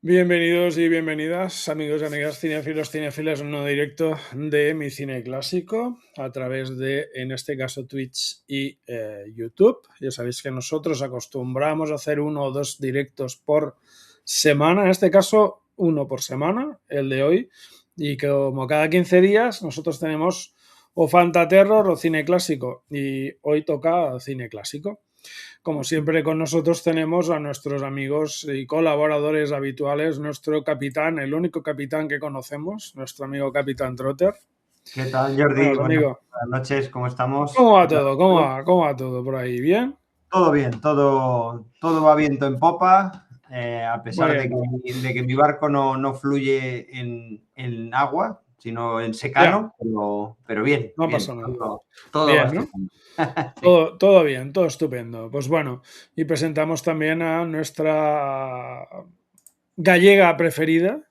Bienvenidos y bienvenidas, amigos y amigas cinéfilos, cinéfilas, un nuevo directo de Mi Cine Clásico a través de, en este caso, Twitch y YouTube. Ya sabéis que nosotros acostumbramos a hacer 1 o 2 directos por semana, en este caso 1 por semana, el de hoy, y que como cada 15 días nosotros tenemos o Fantaterror o Cine Clásico, y hoy toca Cine Clásico. Como siempre con nosotros tenemos a nuestros amigos y colaboradores habituales, nuestro capitán, el único capitán que conocemos, nuestro amigo Capitán Trotter. ¿Qué tal, Jordi? Buenas, Buenas amigo. noches, ¿cómo estamos? ¿Cómo va todo? ¿Cómo va todo por ahí? ¿Bien? Todo bien, todo va viento en popa, a Muy pesar bien. de que mi barco no fluye en agua, sino en Ya, secano, pero bien, no bien, pasa nada. todo va Bien, ¿no? estupendo. Sí. Todo bien, todo estupendo. Pues bueno, y presentamos también a nuestra gallega preferida,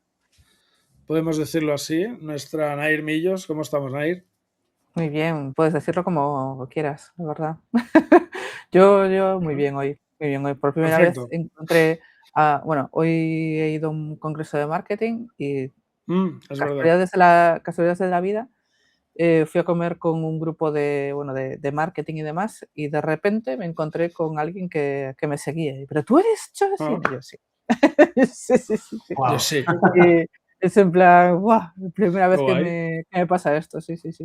podemos decirlo así, nuestra Nair Millos. ¿Cómo estamos, Nair? Muy bien, puedes decirlo como quieras, la verdad. Yo muy bien hoy, muy bien hoy. Por primera vez Perfecto. encontré bueno, hoy he ido a un congreso de marketing y Es verdad. casualidades de la vida, fui a comer con un grupo de, bueno, de marketing y demás, y de repente me encontré con alguien que me seguía. Y, ¿pero tú eres Chocín? Ah, Y yo, sí. Sí, sí, sí, sí. yo Wow, sí. Y es en plan, ¡guau! Primera Qué vez que guay, me pasa esto, sí, sí, sí.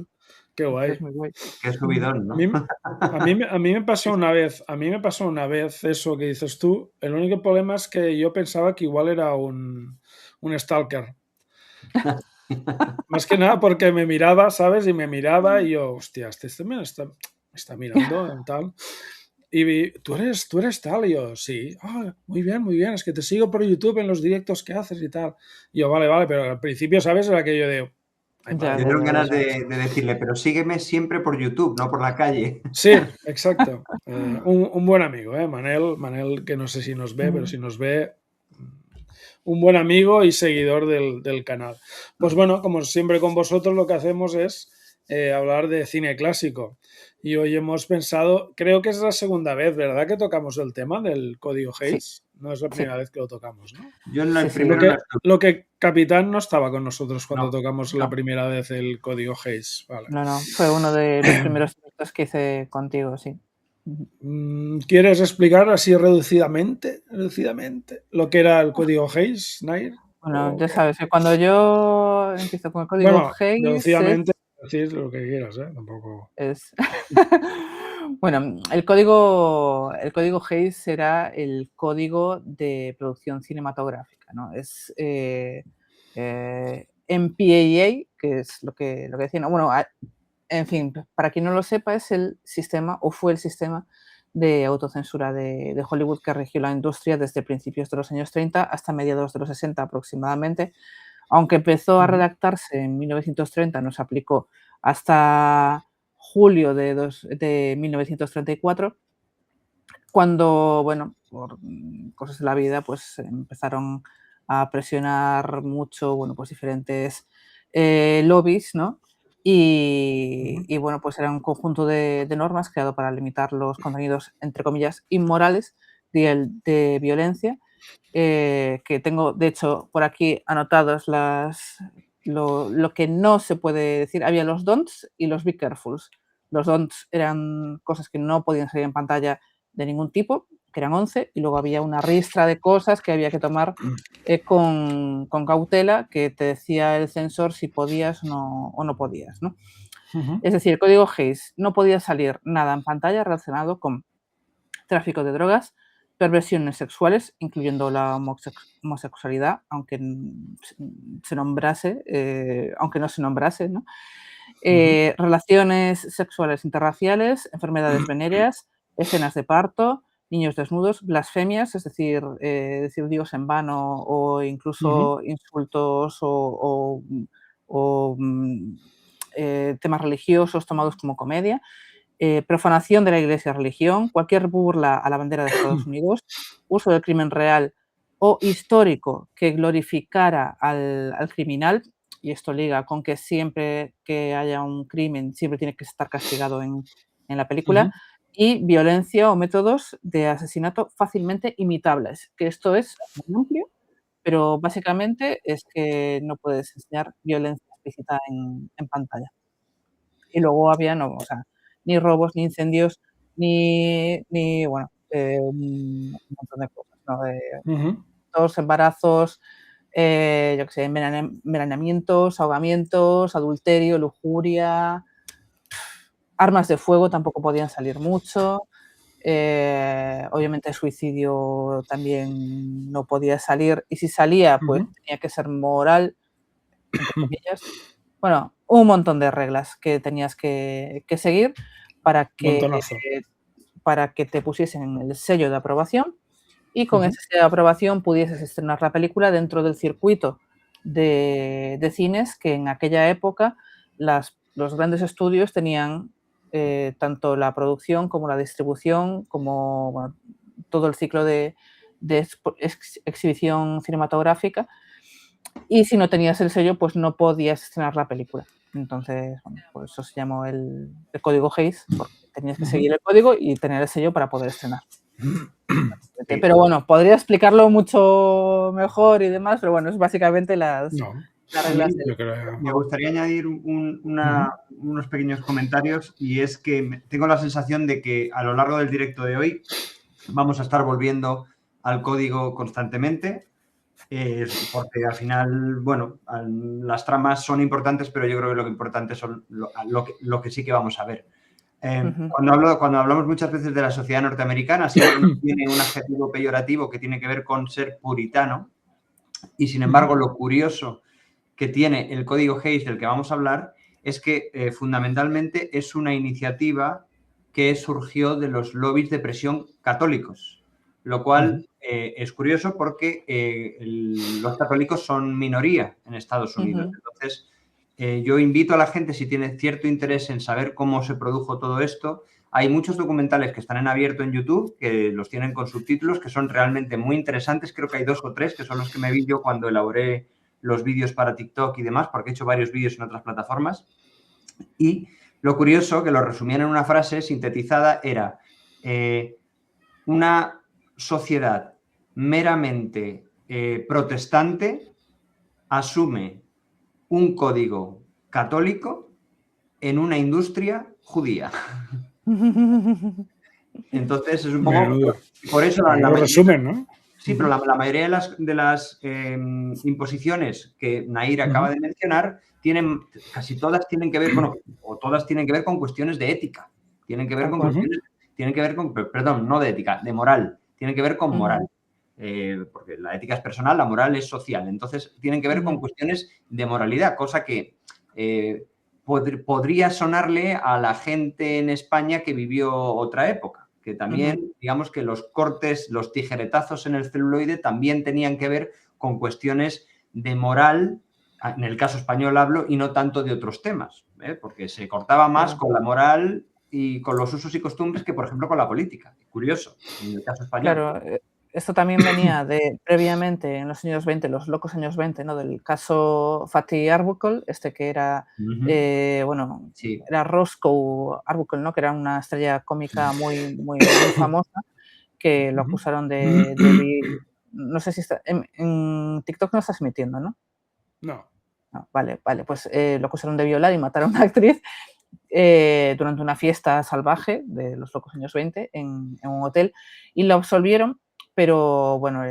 qué Es guay. muy guay. qué Ujú. subidón, A ¿no? mí, a mí me pasó una vez, eso que dices tú. El único problema es que yo pensaba que igual era un stalker. Más que nada porque me miraba, ¿sabes? Y me miraba y yo, hostia, este me está mirando en tal. Y tú eres tal, y yo, sí. Ah, muy bien, es que te sigo por YouTube en los directos que haces y tal. Y yo, vale, pero al principio, ¿sabes? Era aquello de, ay, Ya, madre Te ya, dieron mía, ya, ganas ya. de decirle, pero sígueme siempre por YouTube, no por la calle. Sí, exacto. Un buen amigo, Manel, que no sé si nos ve, pero Mm. si nos ve, un buen amigo y seguidor del canal. Pues bueno, como siempre con vosotros, lo que hacemos es hablar de cine clásico. Y hoy hemos pensado, creo que es la segunda vez, ¿verdad?, que tocamos el tema del código Sí, Hayes. No es la sí, primera vez que lo tocamos, ¿no? Yo en sí, el sí. Lo primero no que, estuve, lo que Capitán no estaba con nosotros cuando no. tocamos la No, primera vez el código Hayes. Vale. no, no. Fue uno de los primeros directos que hice contigo, sí. Ujú. ¿Quieres explicar así reducidamente lo que era el código Hayes, Nair? Bueno, ya sabes que cuando yo empiezo con el código Bueno, Hayes reducidamente decir lo que quieras, ¿eh? Tampoco. es bueno, el código Hayes será el código de producción cinematográfica, ¿no? Es, MPAA, que es lo que decía, ¿no? Bueno, en fin, para quien no lo sepa, es el sistema, o fue el sistema de autocensura de Hollywood que regió la industria desde principios de los años 30 hasta mediados de los 60 aproximadamente. Aunque empezó a Ujú, redactarse en 1930, no se aplicó hasta julio de 1934, cuando, bueno, por cosas de la vida, pues empezaron a presionar mucho, bueno, pues diferentes lobbies, ¿no? ujú, Y bueno, pues era un conjunto de normas creado para limitar los contenidos, entre comillas, inmorales de violencia, que tengo, de hecho, por aquí anotados lo que no se puede decir. Había los don'ts y los be carefuls. Los don'ts eran cosas que no podían salir en pantalla de ningún tipo, que eran 11, y luego había una ristra de cosas que había que tomar con cautela, que te decía el censor si podías o no podías, ¿no? ujú, Es decir, el código Hayes no podía salir nada en pantalla relacionado con tráfico de drogas, perversiones sexuales, incluyendo la homosexualidad, aunque se nombrase, aunque no se nombrase, ¿no? ujú, Relaciones sexuales interraciales, enfermedades venéreas, escenas de parto, niños desnudos, blasfemias, es decir, decir Dios en vano o ujú, incluso insultos o temas religiosos tomados como comedia, profanación de la iglesia religión, cualquier burla a la bandera de Estados Unidos, uso del crimen real o histórico que glorificara al criminal, y esto liga con que siempre que haya un crimen siempre tiene que estar castigado en la película, ujú. y violencia o métodos de asesinato fácilmente imitables, que esto es muy amplio, pero básicamente es que no puedes enseñar violencia explícita en pantalla. Y luego había, no, o sea, ni robos, ni incendios, ni bueno, un montón de cosas, ¿no? Ujú. Embarazos, yo qué sé, envenenamientos, ahogamientos, adulterio, lujuria, armas de fuego tampoco podían salir mucho. Obviamente el suicidio también no podía salir, y si salía, pues Ujú. tenía que ser moral, entre comillas. Bueno, un montón de reglas que tenías que seguir para que Montonazo. te pusiesen el sello de aprobación, y con Ujú. ese sello de aprobación pudieses estrenar la película dentro del circuito de cines que en aquella época los grandes estudios tenían, tanto la producción como la distribución, como, bueno, todo el ciclo de exhibición cinematográfica, y si no tenías el sello, pues no podías estrenar la película. Entonces, bueno, por eso se llamó el código Hays, porque tenías que Ujú. seguir el código y tener el sello para poder estrenar. Sí. Pero bueno, podría explicarlo mucho mejor y demás, pero bueno, es básicamente las No, A reglas mí del yo creo. me gustaría añadir Ujú. unos pequeños comentarios, y es que tengo la sensación de que a lo largo del directo de hoy vamos a estar volviendo al código constantemente, porque al final, bueno, las tramas son importantes, pero yo creo que lo importante son lo que sí que vamos a ver. Ujú, Cuando hablamos muchas veces de la sociedad norteamericana, siempre tiene un adjetivo peyorativo que tiene que ver con ser puritano, y sin Ujú. embargo lo curioso que tiene el código Hays del que vamos a hablar es que fundamentalmente es una iniciativa que surgió de los lobbies de presión católicos, lo Ujú. cual es curioso porque los católicos son minoría en Estados Unidos. ujú, Entonces, yo invito a la gente, si tiene cierto interés en saber cómo se produjo todo esto, hay muchos documentales que están en abierto en YouTube, que los tienen con subtítulos, que son realmente muy interesantes. Creo que hay 2 o 3 que son los que me vi yo cuando elaboré los vídeos para TikTok y demás, porque he hecho varios vídeos en otras plataformas. Y lo curioso, que lo resumían en una frase sintetizada, era una sociedad meramente protestante asume un código católico en una industria judía. Entonces, es un poco, Menudo. por eso la Menudo mayoría. resumen, ¿no? Sí, pero la mayoría de las imposiciones que Nair acaba Ujú. de mencionar casi todas tienen que ver, bueno, o todas tienen que ver con cuestiones de ética, tienen que ver tal con cual. Ujú. cuestiones, tienen que ver con, perdón, no de ética, de moral, tienen que ver con Ujú, moral, porque la ética es personal, la moral es social, entonces tienen que ver con ujú, cuestiones de moralidad, cosa que podría sonarle a la gente en España que vivió otra época, que ujú. también, digamos que los cortes, los tijeretazos en el celuloide también tenían que ver con cuestiones de moral, en el caso español hablo, y no tanto de otros temas, porque se cortaba más Claro, con la moral y con los usos y costumbres que, por ejemplo, con la política. Curioso, en el caso español. claro, esto también venía de previamente, en los años 20, los locos años 20, ¿no? Del caso Fatty Arbuckle, que era, Ujú. bueno, Sí. era Roscoe Arbuckle, ¿no? Que era una estrella cómica muy, muy, muy famosa, que lo Ujú. acusaron de no sé si está en TikTok no estás emitiendo, ¿no? No. No, vale, vale, pues, lo acusaron de violar y matar a una actriz, durante una fiesta salvaje de los locos años 20 en un hotel, y lo absolvieron, pero bueno,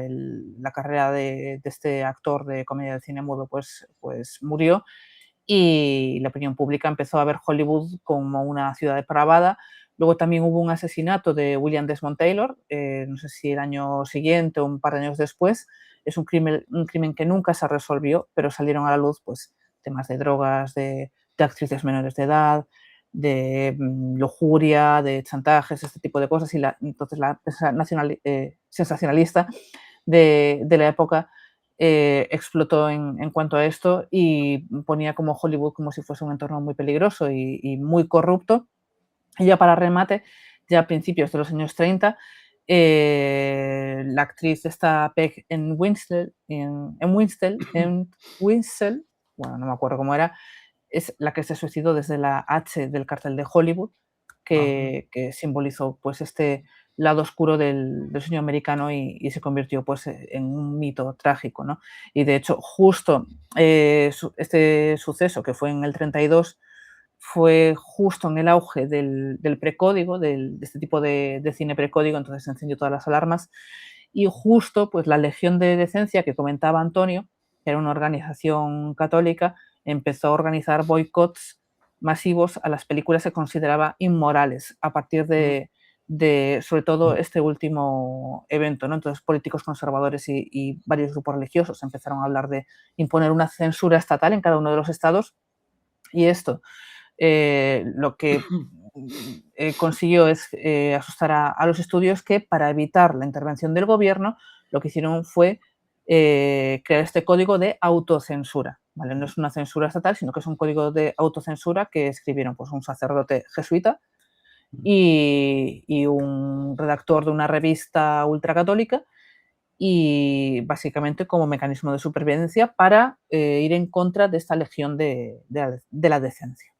la carrera de este actor de comedia de cine mudo pues murió, y la opinión pública empezó a ver Hollywood como una ciudad depravada. Luego también hubo un asesinato de William Desmond Taylor, no sé si el año siguiente o un par de años después. Es un crimen que nunca se resolvió, pero salieron a la luz pues, temas de drogas, de actrices menores de edad, de lujuria, de chantajes, este tipo de cosas. Y entonces la prensa sensacionalista de la época explotó en cuanto a esto, y ponía como Hollywood como si fuese un entorno muy peligroso y muy corrupto. Y ya para remate, ya a principios de los años 30, la actriz esta Peg en Winstel, bueno, no me acuerdo cómo era, es la que se suicidó desde la H del cartel de Hollywood, Ah, que simbolizó pues lado oscuro del sueño americano y se convirtió pues en un mito trágico, ¿no? Y de hecho, justo este suceso, que fue en el 32, fue justo en el auge del precódigo, de este tipo de cine precódigo, entonces se encendió todas las alarmas. Y justo pues la Legión de Decencia que comentaba Antonio, que era una organización católica, empezó a organizar boicots masivos a las películas que consideraba inmorales a partir de sobre todo este último evento, ¿no? Entonces políticos conservadores y varios grupos religiosos empezaron a hablar de imponer una censura estatal en cada uno de los estados, y esto lo que consiguió es asustar a los estudios, que para evitar la intervención del gobierno lo que hicieron fue crear este código de autocensura, ¿vale? No es una censura estatal, sino que es un código de autocensura que escribieron pues, un sacerdote jesuita y un redactor de una revista ultracatólica, y básicamente como mecanismo de supervivencia para ir en contra de esta legión de la decencia.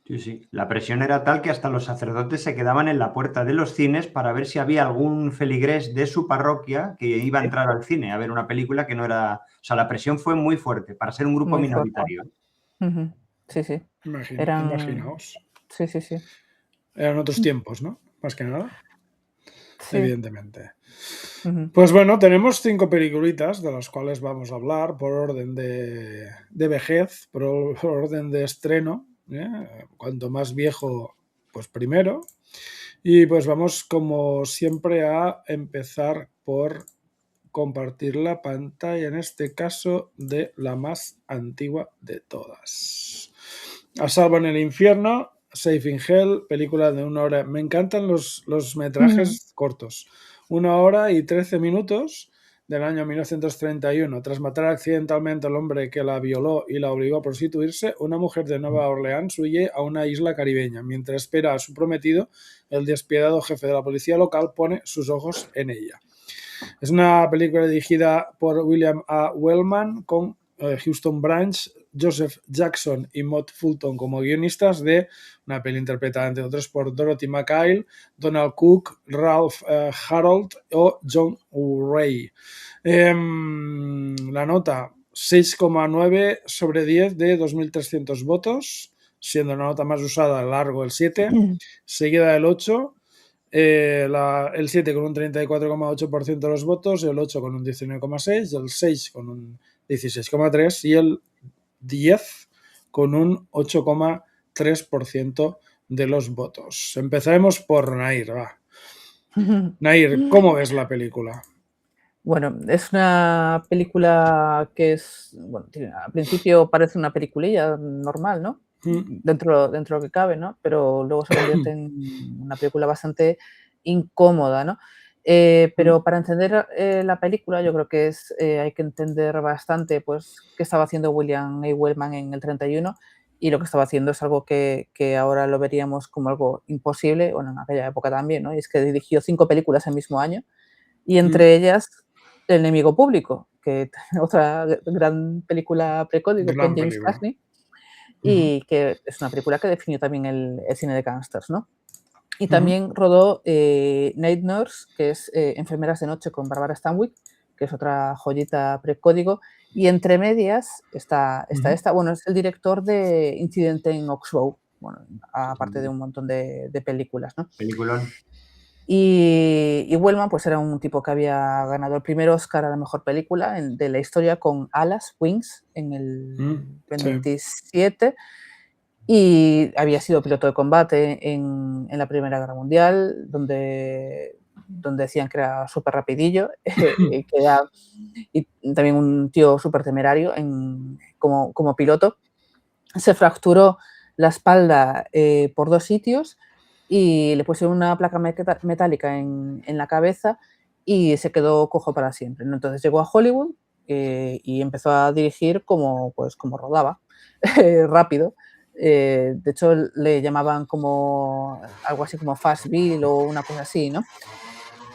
Sí, sí. La presión era tal que hasta los sacerdotes se quedaban en la puerta de los cines para ver si había algún feligrés de su parroquia que iba a entrar al cine a ver una película que no era... O sea, la presión fue muy fuerte para ser un grupo Muy minoritario. fuerte. Sí, sí. Imaginaos. Sí, sí, sí. Eran otros tiempos, ¿no? Más que nada. Sí. Evidentemente. Pues bueno, tenemos 5 peliculitas de las cuales vamos a hablar por orden de vejez, por orden de estreno. Cuanto más viejo, pues primero. Y pues vamos, como siempre, a empezar por compartir la pantalla, en este caso de la más antigua de todas. A salvo en el infierno, Safe in Hell, película de 1 hora. Me encantan los metrajes cortos. 1 hora y 13 minutos del año 1931. Tras matar accidentalmente al hombre que la violó y la obligó a prostituirse, una mujer de Nueva Orleans huye a una isla caribeña. Mientras espera a su prometido, el despiadado jefe de la policía local pone sus ojos en ella. Es una película dirigida por William A. Wellman, con Houston Branch, Joseph Jackson y Mott Fulton como guionistas, de una peli interpretada entre otros por Dorothy McKay, Donald Cook, Ralph Harold o John Ray. La nota 6,9 sobre 10 de 2.300 votos, siendo la nota más usada a largo el 7, seguida del 8, el 7 con un 34,8% de los votos, el 8 con un 19,6%, el 6 con un 16,3% y el 10 con un 8,3% de los votos. Empezaremos por Nair, va. Nair, ¿cómo ves la película? Bueno, es una película que es, bueno, al principio parece una peliculilla normal, ¿no? Dentro de lo que cabe, ¿no? Pero luego se convierte en una película bastante incómoda, ¿no? Pero para entender la película, yo creo que hay que entender bastante, pues, qué estaba haciendo William A. Wellman en el 31, y lo que estaba haciendo es algo que ahora lo veríamos como algo imposible, bueno, en aquella época también, ¿no? Y es que dirigió 5 películas el mismo año, y entre ellas El enemigo público, que otra gran película precódigo con James Cagney, y que es una película que definió también el cine de gángsters, ¿no? Y también rodó Night Nurse, que es Enfermeras de noche, con Barbara Stanwyck, que es otra joyita precódigo, y entre medias está esta, bueno, es el director de Incidente en Oxbow, bueno, aparte de un montón de películas, ¿no? Peliculón. Y Wellman pues era un tipo que había ganado el primer Oscar a la mejor película de la historia con Alas, Wings, en el 27, y había sido piloto de combate en la Primera Guerra Mundial, donde decían que era súper rapidillo, y también un tío súper temerario como piloto. Se fracturó la espalda por 2 sitios y le pusieron una placa metálica en la cabeza y se quedó cojo para siempre, ¿no? Entonces llegó a Hollywood y empezó a dirigir como rodaba, rápido. De hecho, le llamaban como algo así como Fast Bill o una cosa así, ¿no?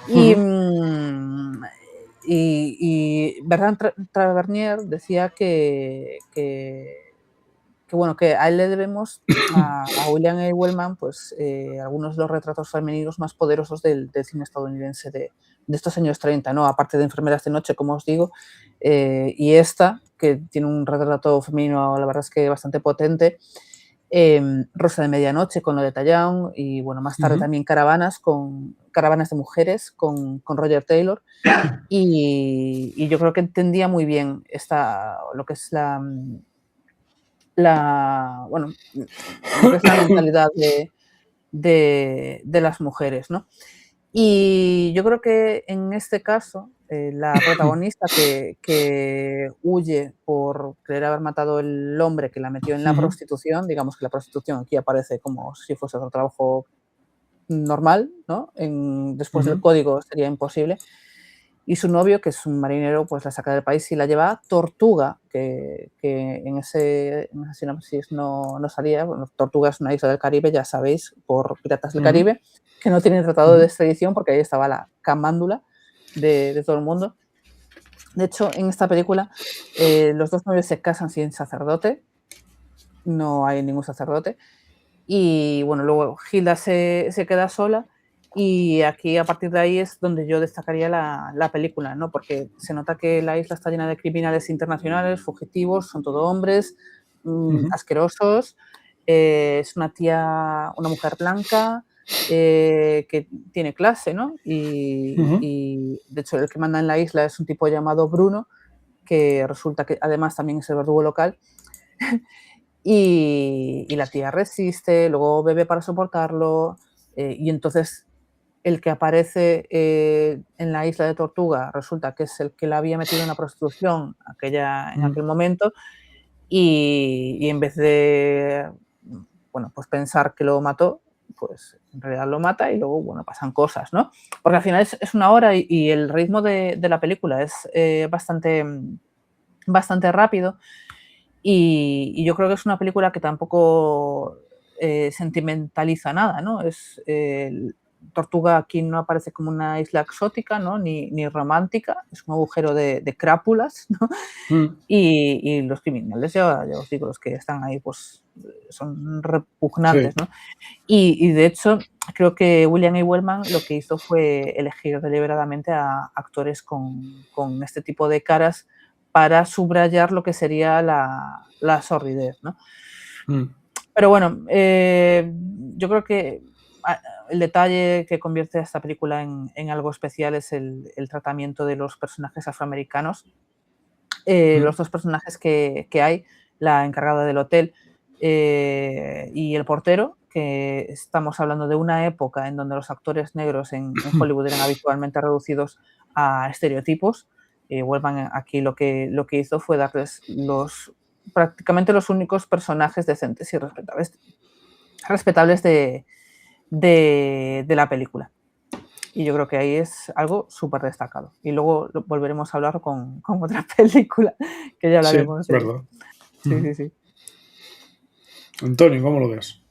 Y Bertrand Tavernier decía que bueno, que a él le debemos, a William A. Wellman, pues algunos de los retratos femeninos más poderosos del cine estadounidense de estos años 30, ¿no? Aparte de Enfermeras de noche, como os digo, y esta, que tiene un retrato femenino, la verdad es que bastante potente, Rosa de medianoche con lo de Young, y bueno, más tarde también Caravanas de mujeres con Roger Taylor, y yo creo que entendía muy bien lo que es bueno, lo que es la mentalidad de las mujeres, ¿no? Y yo creo que en este caso, la protagonista que huye por querer haber matado el hombre que la metió en la prostitución, digamos que la prostitución aquí aparece como si fuese otro trabajo normal, ¿no? Después del código sería imposible. Y su novio, que es un marinero, pues la saca del país y la lleva a Tortuga, que en esa sinopsis no salía. Bueno, Tortuga es una isla del Caribe, ya sabéis, por Piratas del Caribe, que no tienen tratado de extradición porque ahí estaba la camándula de todo el mundo. De hecho, en esta película, los dos novios se casan sin sacerdote, no hay ningún sacerdote, y bueno, luego Hilda se queda sola, y aquí a partir de ahí es donde yo destacaría la película, ¿no? Porque se nota que la isla está llena de criminales internacionales, fugitivos, son todo hombres, asquerosos. Es una mujer blanca que tiene clase, ¿no? Y de hecho el que manda en la isla es un tipo llamado Bruno, que resulta que además también es el verdugo local. Y la tía resiste, luego bebe para soportarlo, y entonces el que aparece en la isla de Tortuga resulta que es el que la había metido en la prostitución en aquel momento, y en vez de, bueno, pues pensar que lo mató, pues en realidad lo mata y luego, bueno, pasan cosas, ¿no? Porque al final es una hora y el ritmo de la película es bastante rápido. Y yo creo que es una película que tampoco sentimentaliza nada, ¿no? Tortuga aquí no aparece como una isla exótica, ¿no? Ni romántica, es un agujero de crápulas, ¿no? Y los criminales, ya os digo, los que están ahí, pues son repugnantes, ¿no? Y de hecho, creo que William A. Wellman lo que hizo fue elegir deliberadamente a actores con este tipo de caras para subrayar lo que sería la sordidez, ¿no? Pero bueno, yo creo que el detalle que convierte a esta película en algo especial es el tratamiento de los personajes afroamericanos. Los dos personajes que hay, la encargada del hotel y el portero, que estamos hablando de una época en donde los actores negros en Hollywood eran habitualmente reducidos a estereotipos. Wellman aquí lo que hizo fue darles prácticamente los únicos personajes decentes y respetables de la película. Y yo creo que ahí es algo súper destacado. Y luego volveremos a hablar con otra película, que ya hablaremos. Sí, verdad. Sí. Antonio, ¿cómo lo ves?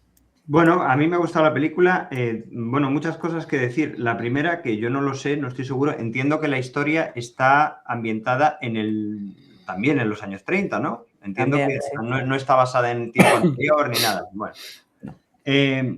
Bueno, a mí me ha gustado la película. Bueno, muchas cosas que decir. La primera, que yo no lo sé, no estoy seguro. Entiendo que la historia está ambientada también en los años 30, ¿no? Entiendo También, que sí. no está basada en tiempo anterior ni nada. Bueno.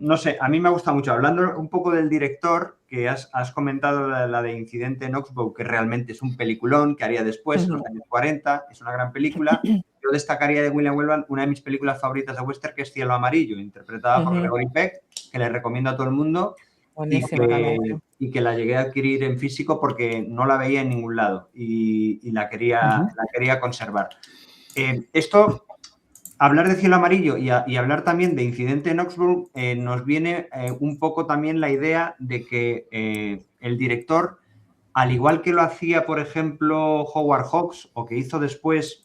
No sé, a mí me gusta mucho. Hablando un poco del director, que has comentado la de Incidente en Oxbow, que realmente es un peliculón que haría después, en los años 40, es una gran película. Yo destacaría de William Wellman una de mis películas favoritas de western, que es Cielo Amarillo, interpretada por Gregory Peck, que le recomiendo a todo el mundo. Buenísima también. Y que la llegué a adquirir en físico porque no la veía en ningún lado y la quería conservar. Hablar de Cielo Amarillo y hablar también de Incidente en Oxbow nos viene un poco también la idea de que el director, al igual que lo hacía, por ejemplo, Howard Hawks o que hizo después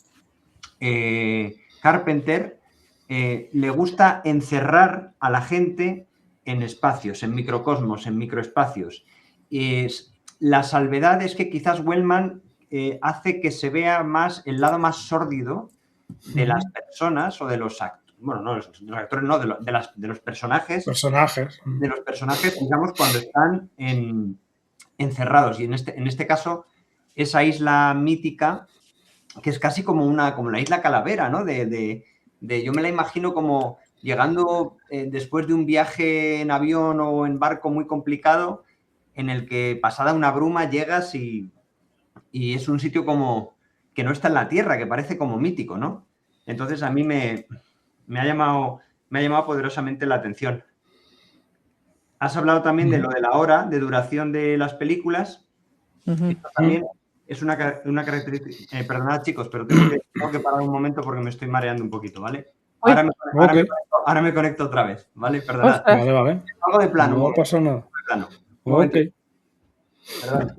Carpenter, le gusta encerrar a la gente en espacios, en microcosmos, en microespacios. La salvedad es que quizás Wellman hace que se vea más el lado más sórdido de las personas o de los actores, bueno, no, los actores no, de los personajes. De los personajes, digamos, cuando están encerrados. Y en este caso, esa isla mítica, que es casi como la isla Calavera, ¿no? De yo me la imagino como llegando después de un viaje en avión o en barco muy complicado, en el que pasada una bruma llegas y es un sitio como que no está en la Tierra, que parece como mítico, ¿no? Entonces a mí me ha llamado poderosamente la atención. Has hablado también de lo de la hora de duración de las películas. Esto también es una característica... perdonad, chicos, pero tengo que parar un momento porque me estoy mareando un poquito, ¿vale? Ahora me conecto otra vez, ¿vale? Perdonad. Vale. Algo de plano. No pasa nada. Ok. Perdón.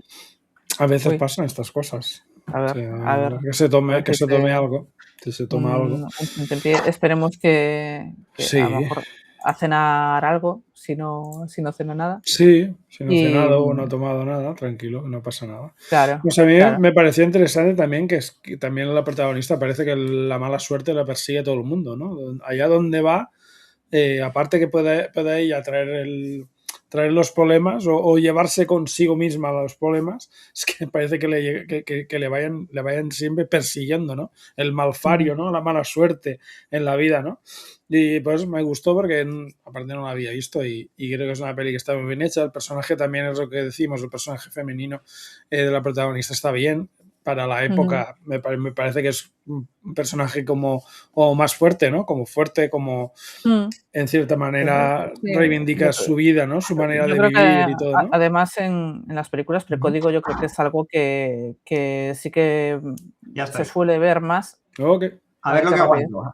A veces pasan estas cosas. A ver. Que se tome algo. Si se toma algo. Esperemos que sí. A lo mejor a cenar algo, si no cena nada. Sí, si no ha cenado o no ha tomado nada, tranquilo, no pasa nada. Claro. Pues a mí me pareció interesante también que también la protagonista parece que la mala suerte la persigue a todo el mundo, ¿no? Allá donde va, aparte que puede ella traer los problemas o llevarse consigo misma los problemas, es que parece que le vayan siempre persiguiendo, ¿no? El malfario, ¿no? La mala suerte en la vida, ¿no? Y pues me gustó porque aparte no la había visto y creo que es una peli que está muy bien hecha. El personaje también es lo que decimos, el personaje femenino de la protagonista está bien. Para la época me parece que es un personaje como más fuerte, ¿no? Como fuerte, como en cierta manera reivindica su vida, ¿no? Su manera de vivir y todo, ¿no? Además, en las películas precódigo yo creo que es algo que sí que se suele ver más. Okay. A ver lo que aguanto.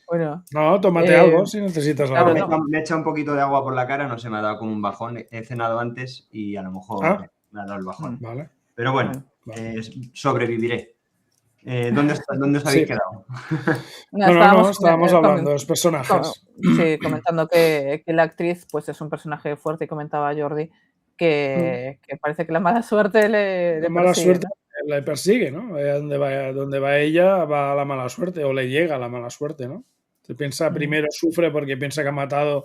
Bueno, no, tómate algo si necesitas algo. Me he echado un poquito de agua por la cara, no se me ha dado como un bajón. He cenado antes y a lo mejor me ha dado el bajón. Vale. Pero bueno, sobreviviré. ¿Dónde os habéis quedado? Estábamos hablando de los personajes. Sí, comentando que la actriz pues es un personaje fuerte, y comentaba Jordi que parece que la mala suerte le persigue, ¿no? Le persigue, ¿no? Donde va ella va la mala suerte o le llega la mala suerte, ¿no? Se piensa, primero sufre porque piensa que ha matado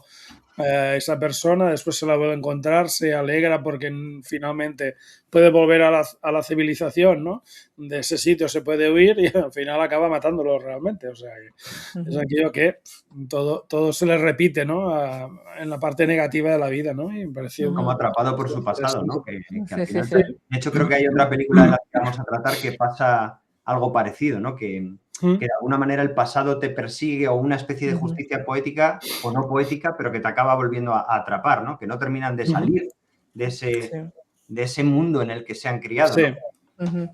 a esa persona, después se la vuelve a encontrar, se alegra porque finalmente puede volver a la civilización, ¿no? De ese sitio se puede huir y al final acaba matándolo realmente. O sea, que es aquello que todo se le repite, ¿no? En la parte negativa de la vida, ¿no? Y me pareció como atrapado por su pasado, ¿no? Que al final, sí. De hecho, creo que hay otra película de la que vamos a tratar que pasa algo parecido, ¿no? Que de alguna manera el pasado te persigue o una especie de justicia poética o no poética, pero que te acaba volviendo a atrapar, ¿no? Que no terminan de salir de ese mundo en el que se han criado, ¿no?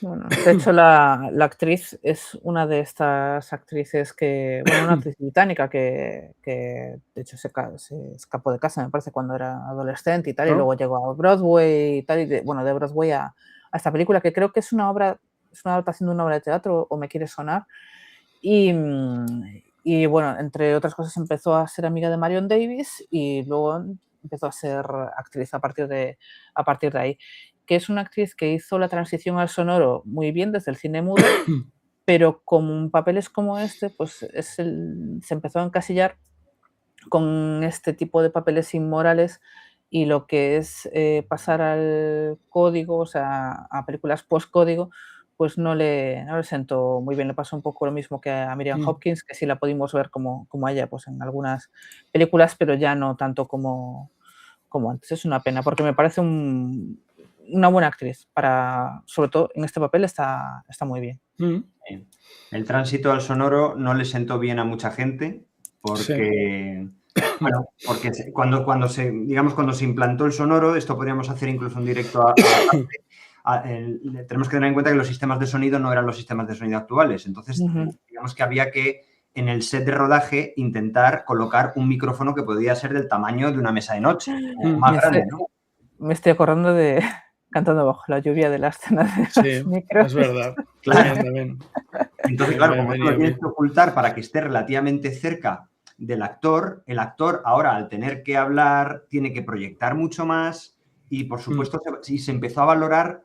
Bueno, de hecho, la actriz es una de estas actrices una actriz británica que de hecho se escapó de casa, me parece, cuando era adolescente y tal, y luego llegó a Broadway y tal, y de Broadway a esta película, que creo que es una adaptación de una obra de teatro, o me quiere sonar, y bueno, entre otras cosas empezó a ser amiga de Marion Davies y luego empezó a ser actriz a partir de ahí, que es una actriz que hizo la transición al sonoro muy bien desde el cine mudo, pero con papeles como este, pues se empezó a encasillar con este tipo de papeles inmorales, y lo que es pasar al código, o sea, a películas post-código, pues no le sentó muy bien. Le pasó un poco lo mismo que a Miriam Hopkins, que sí la pudimos ver como a ella pues en algunas películas, pero ya no tanto como antes. Es una pena, porque me parece una buena actriz. Sobre todo en este papel está muy bien. El tránsito al sonoro no le sentó bien a mucha gente, porque... Bueno, porque cuando se implantó el sonoro, esto podríamos hacer incluso un directo tenemos que tener en cuenta que los sistemas de sonido no eran los sistemas de sonido actuales. Entonces, digamos que había que, en el set de rodaje, intentar colocar un micrófono que podía ser del tamaño de una mesa de noche, más grande, ¿no? Me estoy acordando de Cantando bajo la lluvia de la escena de los micros. Es verdad. Claro. Entonces, claro, como lo tienes que ocultar para que esté relativamente cerca del actor, el actor ahora, al tener que hablar, tiene que proyectar mucho más y, por supuesto, se empezó a valorar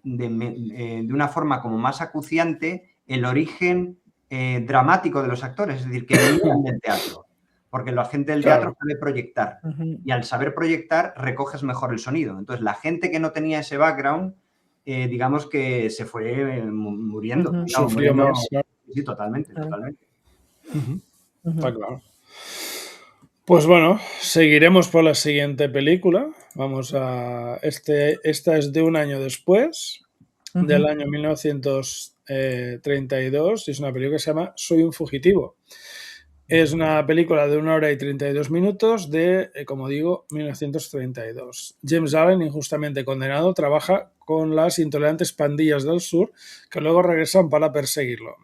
de una forma como más acuciante el origen dramático de los actores, es decir, que venían del teatro, porque la gente del teatro sabe proyectar y al saber proyectar recoges mejor el sonido. Entonces, la gente que no tenía ese background, digamos que se fue muriendo. Sufrió más. Sí, totalmente, Claro. totalmente. Está claro. Pues bueno, seguiremos por la siguiente película. Vamos a... esta es de un año después, del año 1932, y es una película que se llama Soy un fugitivo. Es una película de 1 hora y 32 minutos de, como digo, 1932. James Allen, injustamente condenado, trabaja con las intolerantes pandillas del sur que luego regresan para perseguirlo.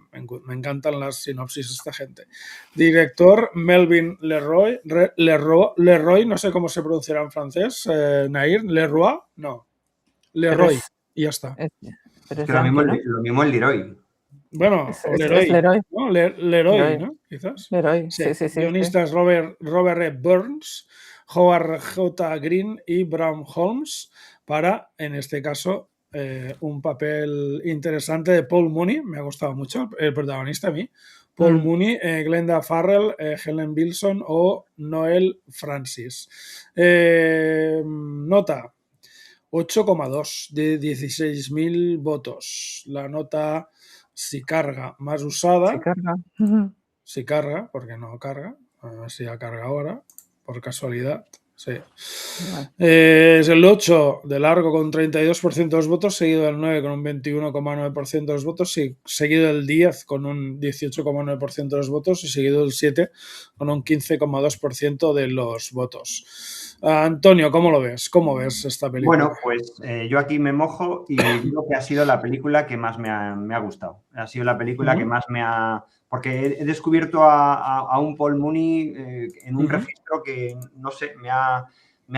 Me encantan las sinopsis de esta gente. Director Melvin Leroy, no sé cómo se pronunciará en francés. Nair, Leroy, no. Leroy, y ya está. Pero es que lo yankee, ¿no? mismo el Leroy. Bueno, Es Leroy, Leroy. ¿no? Leroy, ¿no? Quizás. Leroy, Sí. sí. Guionistas Robert E. Burns, Howard J. Green y Bram Holmes para, en este caso, un papel interesante de Paul Mooney. Me ha gustado mucho el protagonista a mí. Paul Mooney, Glenda Farrell, Helen Wilson o Noel Francis. Nota 8,2 de 16.000 votos. La nota si carga más usada. Si carga. Si carga, porque no carga. A ver si ya carga ahora, por casualidad. Sí. Vale. Es el 8 de largo con 32% de los votos, seguido del 9 con un 21,9% de los votos, seguido del 10 con un 18,9% de los votos y seguido del 7 con un 15,2% de los votos. Antonio, ¿cómo lo ves? ¿Cómo ves esta película? Bueno, pues yo aquí me mojo y digo que ha sido la película que más me ha gustado. Ha sido la película que más me ha... Porque he descubierto a un Paul Mooney en un registro que, no sé, me ha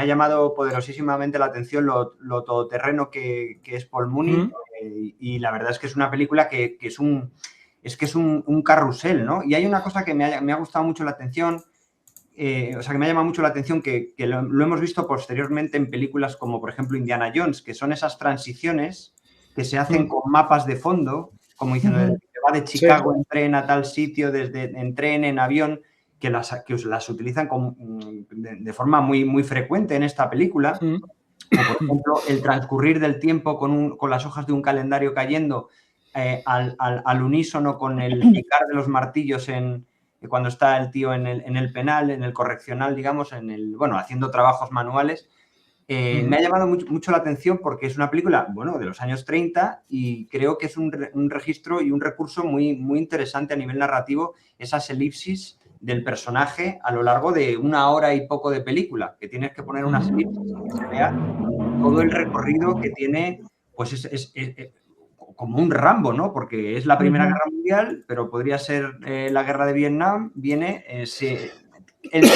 llamado poderosísimamente la atención lo todoterreno que es Paul Mooney. Y la verdad es que es una película que es un carrusel, ¿no? Y hay una cosa que me ha gustado mucho la atención, que me ha llamado mucho la atención, que lo hemos visto posteriormente en películas como, por ejemplo, Indiana Jones, que son esas transiciones que se hacen con mapas de fondo, como diciendo, que va de Chicago en tren a tal sitio, en tren, en avión, que las utilizan de forma muy, muy frecuente en esta película. O, por ejemplo, el transcurrir del tiempo con las hojas de un calendario cayendo al unísono con el picar de los martillos cuando está el tío en el penal, en el correccional, digamos, haciendo trabajos manuales. Me ha llamado mucho la atención porque es una película, de los años 30 y creo que es un registro y un recurso muy, muy interesante a nivel narrativo, esas elipsis del personaje a lo largo de 1 hora y poco de película, que tienes que poner unas elipsis que se vea todo el recorrido que tiene, pues es como un Rambo, ¿no? Porque es la Primera Guerra Mundial, pero podría ser la Guerra de Vietnam, él tiene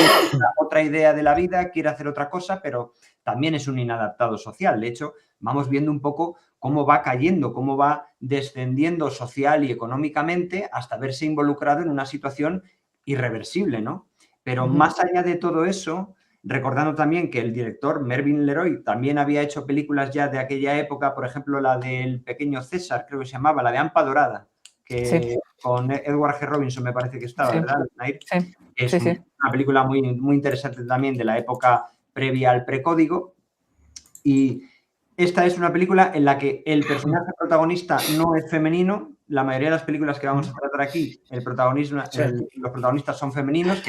otra idea de la vida, quiere hacer otra cosa, pero también es un inadaptado social. De hecho, vamos viendo un poco cómo va cayendo, cómo va descendiendo social y económicamente hasta verse involucrado en una situación irreversible, ¿no? Pero más allá de todo eso, recordando también que el director Melvin Leroy también había hecho películas ya de aquella época, por ejemplo, la del Pequeño César, creo que se llamaba, la de Hampa Dorada, que con Edward G. Robinson me parece que estaba, ¿verdad? Sí. Es una película muy, muy interesante también de la época previa al precódigo. Y esta es una película en la que el personaje protagonista no es femenino. La mayoría de las películas que vamos a tratar aquí, los protagonistas son femeninos.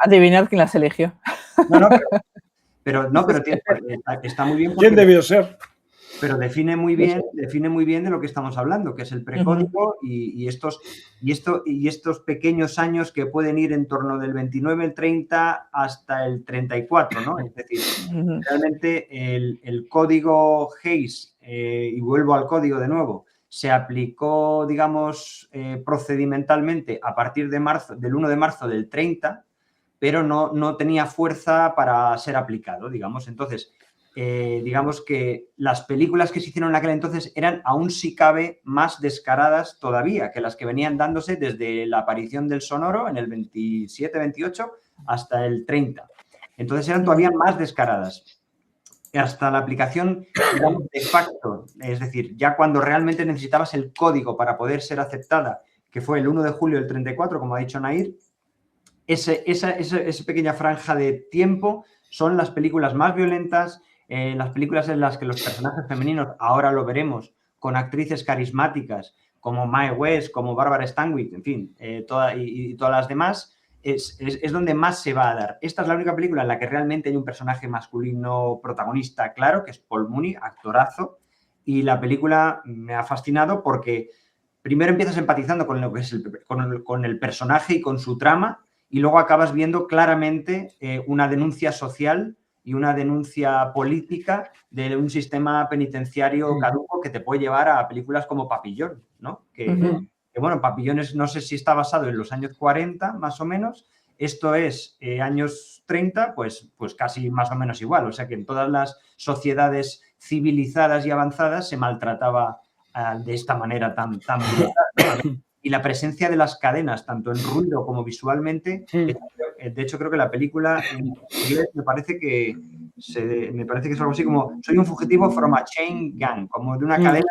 Adivinad quién las eligió. Pero está muy bien. ¿Quién debió ser? Pero define muy bien de lo que estamos hablando, que es el precódigo y estos pequeños años que pueden ir en torno del 29, el 30 hasta el 34, ¿no? Es decir, realmente el código Hays, y vuelvo al código de nuevo, se aplicó, digamos, procedimentalmente a partir del 1 de marzo del 30, pero no tenía fuerza para ser aplicado, digamos. Entonces, digamos que las películas que se hicieron en aquel entonces eran aún si cabe más descaradas todavía que las que venían dándose desde la aparición del sonoro en el 27-28 hasta el 30. Entonces eran todavía más descaradas. Hasta la aplicación, digamos, de facto, es decir, ya cuando realmente necesitabas el código para poder ser aceptada, que fue el 1 de julio del 34, como ha dicho Nair, esa pequeña franja de tiempo son las películas más violentas, las películas en las que los personajes femeninos, ahora lo veremos, con actrices carismáticas, como Mae West, como Barbara Stanwyck, en fin, y todas las demás, es donde más se va a dar. Esta es la única película en la que realmente hay un personaje masculino protagonista claro, que es Paul Mooney, actorazo, y la película me ha fascinado porque primero empiezas empatizando con lo que es con el personaje y con su trama, y luego acabas viendo claramente una denuncia social y una denuncia política de un sistema penitenciario caduco que te puede llevar a películas como Papillón, ¿no? Que bueno, Papillón no sé si está basado en los años 40, más o menos. Esto es años 30, pues casi más o menos igual. O sea que en todas las sociedades civilizadas y avanzadas se maltrataba de esta manera tan brutal, ¿no? Y la presencia de las cadenas, tanto en ruido como visualmente, de hecho creo que la película en inglés me parece que es algo así como soy un fugitivo from a chain gang, como de una cadena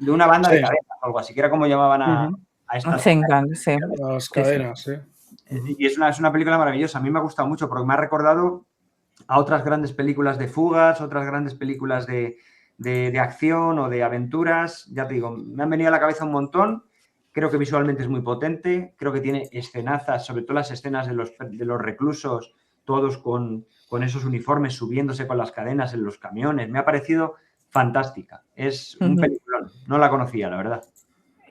de una banda de cadenas, algo así, que era como llamaban a estas chain gang, sí. Las cadenas, Y es una película maravillosa. A mí me ha gustado mucho porque me ha recordado a otras grandes películas de fugas, otras grandes películas de acción o de aventuras. Ya te digo, me han venido a la cabeza un montón. Creo que visualmente es muy potente. Creo que tiene escenazas, sobre todo las escenas de los reclusos, todos con esos uniformes subiéndose con las cadenas en los camiones. Me ha parecido fantástica. Es un peliculón. No la conocía, la verdad.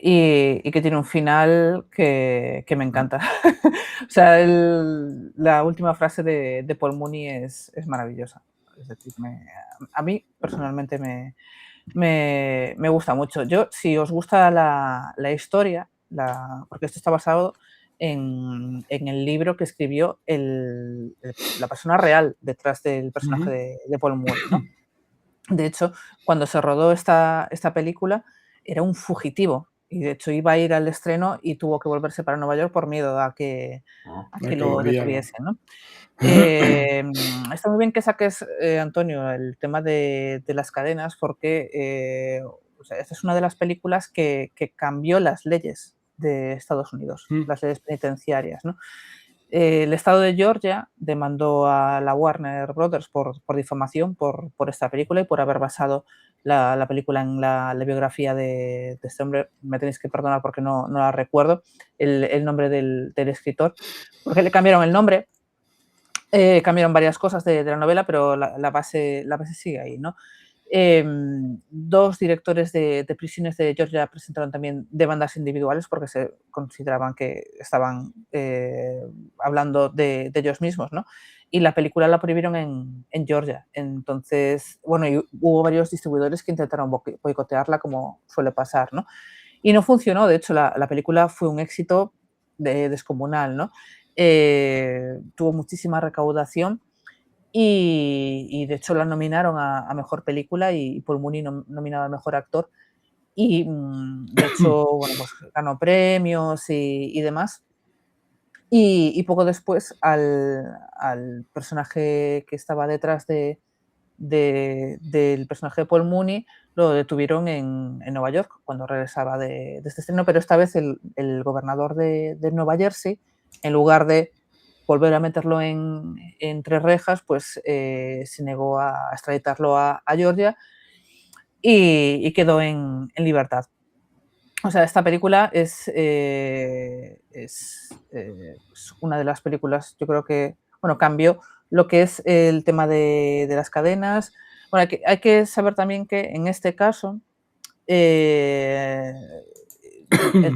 Y que tiene un final que me encanta. O sea, la última frase de Paul Mooney es maravillosa. Es decir, a mí personalmente me gusta mucho. Si os gusta la historia, porque esto está basado en el libro que escribió la persona real detrás del personaje de Paul Mooney, ¿no? De hecho, cuando se rodó esta película, era un fugitivo. Y de hecho iba a ir al estreno y tuvo que volverse para Nueva York por miedo a que lo detuviesen, ¿no? Está muy bien que saques, Antonio, el tema de las cadenas porque o sea, esta es una de las películas que cambió las leyes de Estados Unidos, las leyes penitenciarias, ¿no? El estado de Georgia demandó a la Warner Brothers por difamación por esta película y por haber basado la película en la biografía de este hombre. Me tenéis que perdonar porque no la recuerdo, el nombre del escritor, porque le cambiaron el nombre, cambiaron varias cosas de la novela, pero la base sigue ahí, ¿no? 2 directores de prisiones de Georgia presentaron también demandas individuales porque se consideraban que estaban hablando de ellos mismos, ¿no? Y la película la prohibieron en Georgia. Entonces, bueno, y hubo varios distribuidores que intentaron boicotearla, como suele pasar, ¿no? Y no funcionó. De hecho, la película fue un éxito descomunal, ¿no? Tuvo muchísima recaudación. Y de hecho la nominaron a Mejor Película y Paul Mooney nominado a Mejor Actor. Y de hecho, bueno, pues ganó premios y demás. Y poco después al personaje que estaba detrás del personaje de Paul Mooney lo detuvieron en Nueva York cuando regresaba de este estreno, pero esta vez el gobernador de Nueva Jersey, en lugar de volver a meterlo entre rejas, pues se negó a extraditarlo a Georgia y quedó en libertad. O sea, esta película es una de las películas, yo creo que, bueno, cambió lo que es el tema de las cadenas. Bueno, hay que saber también que en este caso el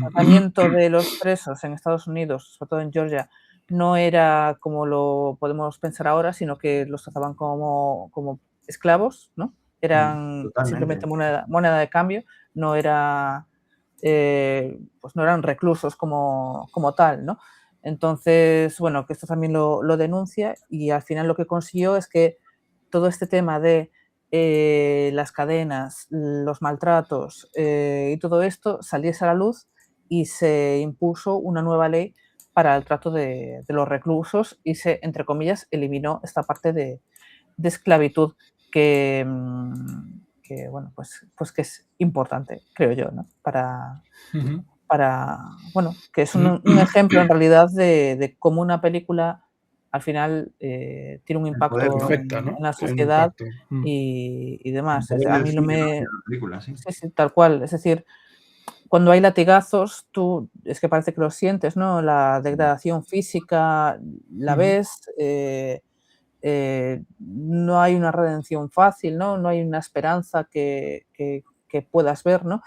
tratamiento de los presos en Estados Unidos, sobre todo en Georgia, no era como lo podemos pensar ahora, sino que los trataban como esclavos, ¿no? Eran simplemente moneda de cambio, no era pues no eran reclusos como tal, ¿no? Entonces, bueno, que esto también lo denuncia y al final lo que consiguió es que todo este tema de las cadenas, los maltratos y todo esto saliese a la luz y se impuso una nueva ley para el trato de los reclusos y se, entre comillas, eliminó esta parte de esclavitud que bueno, pues que es importante, creo yo, ¿no? Para, bueno, que es un ejemplo en realidad de cómo una película al final tiene un impacto en la sociedad y demás. A mí no me... película, sí. Sí, tal cual. Es decir, cuando hay latigazos, tú es que parece que lo sientes, ¿no? La degradación física, la ves, no hay una redención fácil, ¿no? No hay una esperanza que puedas ver, ¿no?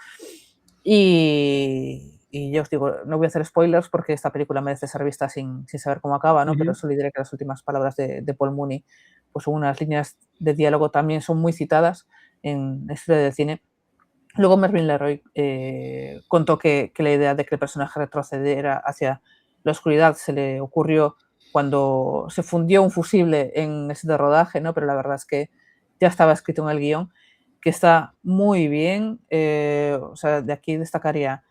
Y yo os digo, no voy a hacer spoilers porque esta película merece ser vista sin saber cómo acaba, ¿no? Pero Ujú. solo diré que las últimas palabras de Paul Mooney, pues unas líneas de diálogo también son muy citadas en la historia del cine. Luego Mervyn LeRoy contó que la idea de que el personaje retrocediera hacia la oscuridad se le ocurrió cuando se fundió un fusible en ese de rodaje, ¿no? Pero la verdad es que ya estaba escrito en el guión, que está muy bien. O sea, de aquí destacaría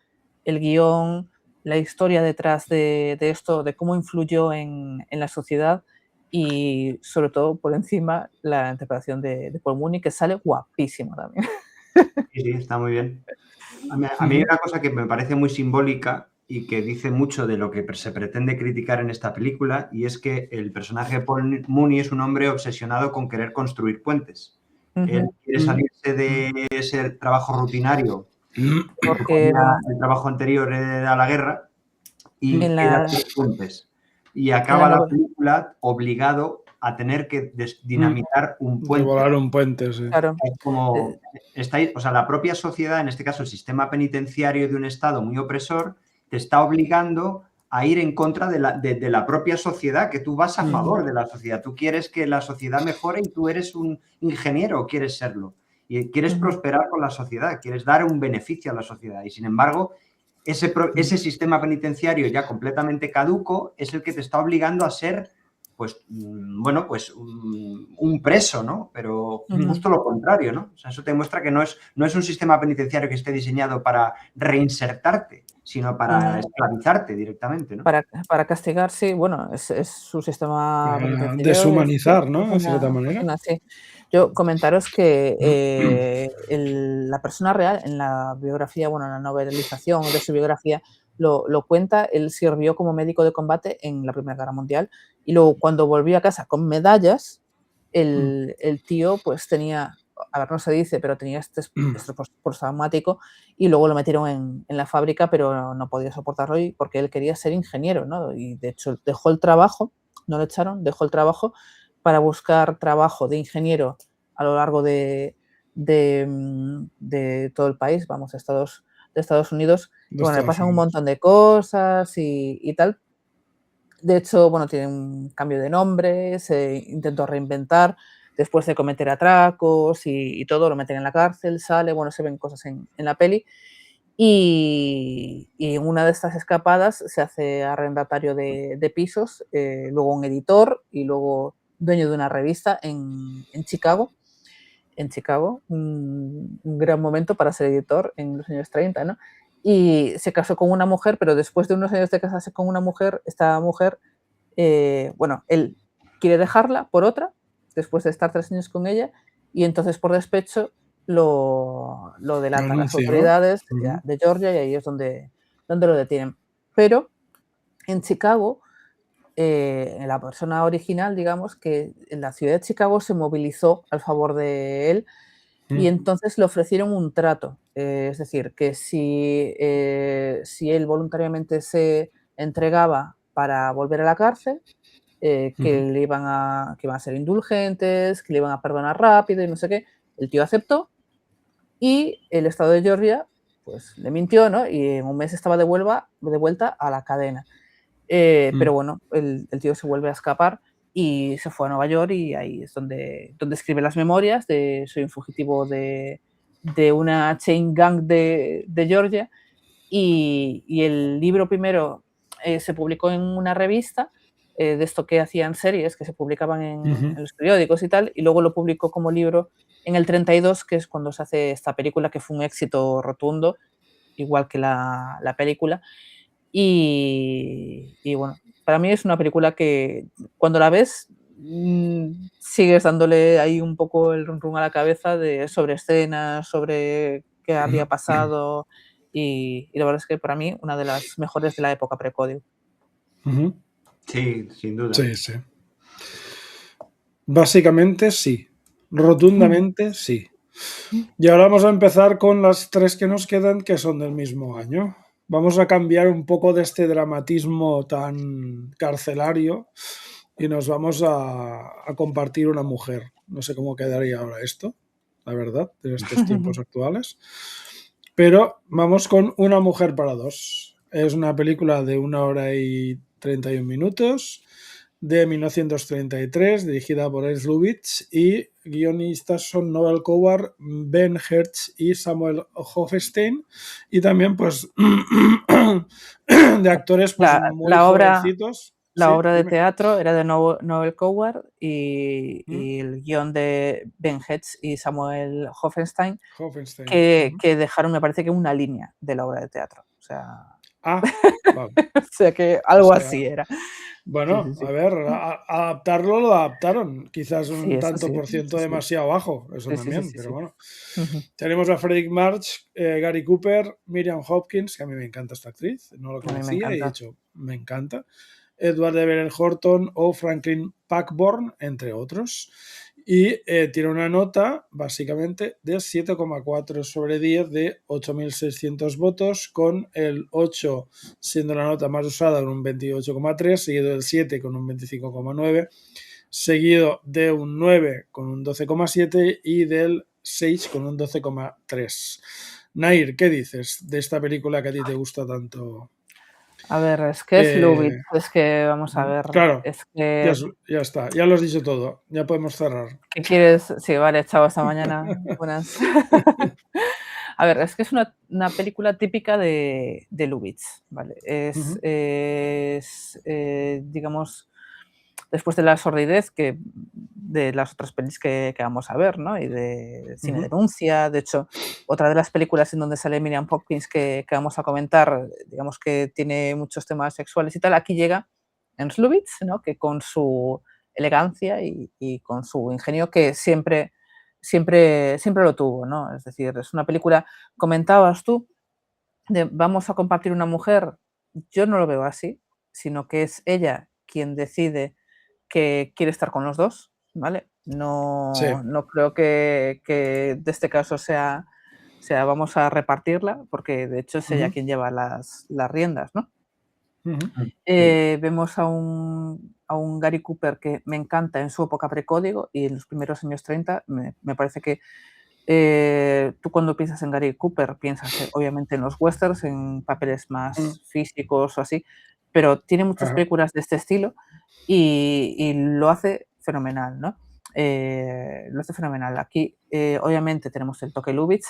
el guión, la historia detrás de esto, de cómo influyó en la sociedad y sobre todo por encima la interpretación de Paul Mooney, que sale guapísimo también. Sí, sí, está muy bien. A mí hay Ujú. una cosa que me parece muy simbólica y que dice mucho de lo que se pretende criticar en esta película, y es que el personaje de Paul Mooney es un hombre obsesionado con querer construir puentes. Él Ujú. quiere salirse de ese trabajo rutinario que Porque, suponía el trabajo anterior a la guerra y en quiere la hacer puentes. Y en la acaba la nove película obligado a tener que Mm. dinamitar un De puente. volar un puente, sí. claro, Es como, o sea, la propia sociedad, en este caso el sistema penitenciario de un Estado muy opresor, te está obligando a ir en contra de la propia sociedad, que tú vas a favor de la sociedad. Tú quieres que la sociedad mejore y tú eres un ingeniero, quieres serlo. Y quieres ujú, prosperar con la sociedad, quieres dar un beneficio a la sociedad. Y sin embargo, ese sistema penitenciario ya completamente caduco es el que te está obligando a ser, pues, bueno, pues un preso, ¿no? Pero ujú. justo lo contrario, ¿no? O sea, eso te demuestra que no es un sistema penitenciario que esté diseñado para reinsertarte, sino No, para no, esclavizarte directamente, ¿no? para castigar, sí, bueno, es su sistema Para penitenciario, sí, deshumanizar, ¿no? En cierta manera. funciona así. Yo comentaros que, la persona real en la biografía, bueno, en la novelización de su biografía lo cuenta, él sirvió como médico de combate en la Primera Guerra Mundial y luego cuando volvió a casa con medallas, el tío, pues tenía, a ver, no se dice, pero tenía estrés postraumático y luego lo metieron en la fábrica, pero no podía soportarlo porque él quería ser ingeniero, ¿no? Y de hecho dejó el trabajo, no lo echaron, dejó el trabajo para buscar trabajo de ingeniero a lo largo de todo el país, vamos, de Estados Unidos. Y De bueno, le Estados pasan un Unidos. montón de cosas y tal. De hecho, bueno, tiene un cambio de nombre, se intentó reinventar después de cometer atracos y todo, lo meten en la cárcel, sale, bueno, se ven cosas en la peli. Y en una de estas escapadas se hace arrendatario de pisos, luego un editor y luego dueño de una revista en Chicago. En Chicago, un gran momento para ser editor en los años 30, ¿no? Y se casó con una mujer, pero después de unos años de casarse con una mujer, esta mujer, bueno, él quiere dejarla por otra, después de estar 3 años con ella, y entonces por despecho lo delata a las Renuncia, ¿no? autoridades Ujú. de Georgia y ahí es donde lo detienen. Pero en Chicago, la persona original, digamos, que en la ciudad de Chicago se movilizó al favor de él y Mm. entonces le ofrecieron un trato. Es decir, que si él voluntariamente se entregaba para volver a la cárcel, Ujú. que iban a ser indulgentes, que le iban a perdonar rápido y no sé qué. El tío aceptó y el estado de Georgia, pues le mintió, ¿no? Y en un mes estaba de vuelta a la cadena. Mm. Pero bueno, el tío se vuelve a escapar y se fue a Nueva York y ahí es donde escribe las memorias de soy un fugitivo de una chain gang de Georgia y el libro primero se publicó en una revista de esto que hacían series que se publicaban Ujú. en los periódicos y tal, y luego lo publicó como libro en el 32, que es cuando se hace esta película que fue un éxito rotundo, igual que la película. Y bueno, para mí es una película que cuando la ves, sigues dándole ahí un poco el run run a la cabeza sobre escenas, sobre qué había pasado, y la verdad es que para mí una de las mejores de la época precodio. Ujú. Sí, sin duda. Sí, sí. Básicamente sí. Rotundamente sí. Y ahora vamos a empezar con las 3 que nos quedan, que son del mismo año. Vamos a cambiar un poco de este dramatismo tan carcelario y nos vamos a compartir una mujer. No sé cómo quedaría ahora esto, la verdad, en estos tiempos actuales. Pero vamos con Una mujer para dos. Es una película de 1 hora y 31 minutos de 1933, dirigida por Ernst Lubitsch, y guionistas son Noel Coward, Ben Hertz y Samuel Hofstein, y también pues de actores pues muy La jovencitos. Sí, obra de dime. teatro era de Noel Coward y el guión de Ben Hetz y Samuel Hoffenstein, Hofstein. que dejaron, me parece que una línea de la obra de teatro. O sea, Vale. o sea que O algo sea, así era. Sí, bueno, sí, sí. a ver, adaptarlo lo adaptaron. Quizás Sí, un eso tanto sí. por ciento Sí, demasiado bajo, eso sí, sí, sí, también, sí, pero sí. bueno. Ujú. Tenemos a Frederick March, Gary Cooper, Miriam Hopkins, que a mí me encanta esta actriz, no la A mí me conocía y de encanta. hecho me encanta. Edward Everett Horton o Franklin Packborn, entre otros. Y tiene una nota, básicamente, de 7,4 sobre 10 de 8.600 votos, con el 8 siendo la nota más usada con un 28,3, seguido del 7 con un 25,9, seguido de un 9 con un 12,7 y del 6 con un 12,3. Nair, ¿qué dices de esta película que a ti te gusta tanto? A ver, es que es Lubitsch, Eh, es que vamos a ver, claro, es que, ya está, ya lo has dicho todo, ya podemos cerrar. ¿qué quieres? Sí, vale, chao, hasta mañana. Buenas. A ver, es que es una película típica de Lubitsch, ¿vale? Digamos, después de la sordidez de las otras pelis que vamos a ver, ¿no? Y de Cine Denuncia. De hecho, otra de las películas en donde sale Miriam Hopkins que vamos a comentar, digamos que tiene muchos temas sexuales y tal, aquí llega Ernst Lubitsch, ¿no? Que con su elegancia y con su ingenio que siempre lo tuvo, ¿no? Es decir, es una película, comentabas tú, de vamos a compartir una mujer. Yo no lo veo así, sino que es ella quien decide que quiere estar con los dos, ¿vale? Sí. No creo que de este caso sea vamos a repartirla, porque de hecho es ella quien lleva las riendas, ¿no? Vemos a un Gary Cooper que me encanta en su época precódigo y en los primeros años 30. Me parece que tú cuando piensas en Gary Cooper piensas obviamente en los westerns, en papeles más físicos o así, pero tiene muchas Ajá. películas de este estilo y lo hace fenomenal, ¿no? Lo hace fenomenal. Aquí obviamente tenemos el toque Lubitsch,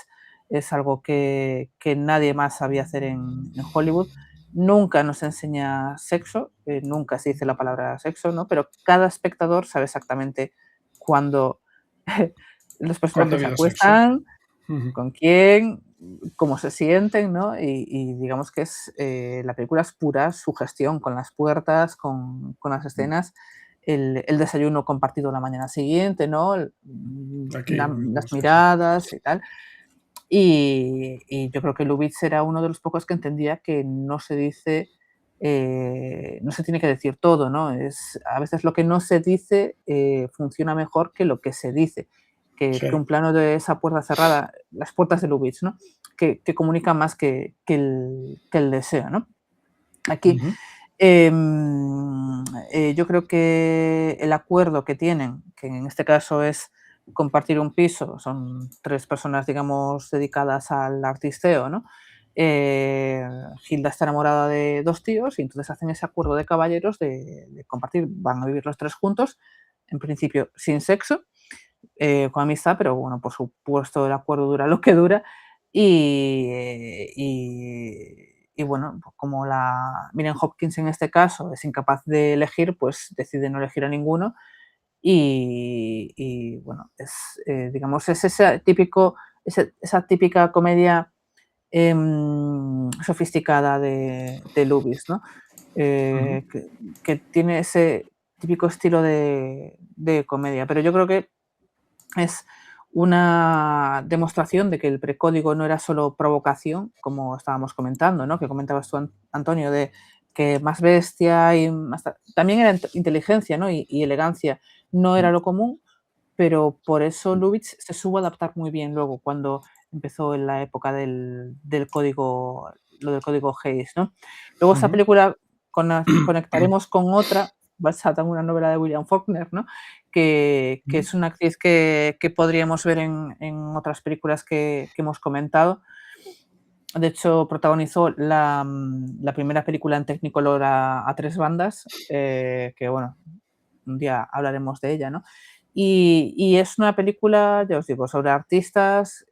es algo que nadie más sabía hacer en Hollywood. Nunca nos enseña sexo, nunca se dice la palabra sexo, ¿no? Pero cada espectador sabe exactamente cuándo los ¿Cuándo ha personajes se habido sexo? acuestan, con quién, cómo se sienten, ¿no? Y digamos que la película es pura sugestión, con las puertas, con las escenas, el desayuno compartido la mañana siguiente, ¿no? Aquí lo Las vemos, sí. miradas y tal. Y yo creo que Lubitsch era uno de los pocos que entendía que no se dice, no se tiene que decir todo, ¿no? A veces lo que no se dice funciona mejor que lo que se dice, Sí. que un plano de esa puerta cerrada, las puertas de Lubitsch, ¿no? Que comunica más que el deseo, ¿no? Aquí yo creo que el acuerdo que tienen, que en este caso es compartir un piso, son 3 personas, digamos, dedicadas al artisteo, ¿no? Hilda está enamorada de 2 tíos y entonces hacen ese acuerdo de caballeros de compartir, van a vivir los 3 juntos, en principio sin sexo, con amistad, pero bueno, por supuesto el acuerdo dura lo que dura y bueno, pues como la Miriam Hopkins en este caso es incapaz de elegir, pues decide no elegir a ninguno y bueno, digamos, es esa típica comedia sofisticada de Lubitsch, ¿no? Que tiene ese típico estilo de comedia, pero yo creo que es una demostración de que el precódigo no era solo provocación, como estábamos comentando, ¿no? Que comentabas tú, Antonio, de que más bestia y más también era inteligencia, ¿no? Y elegancia no era lo común, pero por eso Lubitsch se supo adaptar muy bien luego cuando empezó en la época del código, lo del código Hays, ¿no? Luego esta Ujú. película conectaremos con otra basada en una novela de William Faulkner, ¿no? Que Ujú. es una actriz que podríamos ver en otras películas que hemos comentado. De hecho, protagonizó la primera película en Technicolor a 3 bandas, que bueno, un día hablaremos de ella, ¿no? Y es una película, ya os digo, sobre artistas,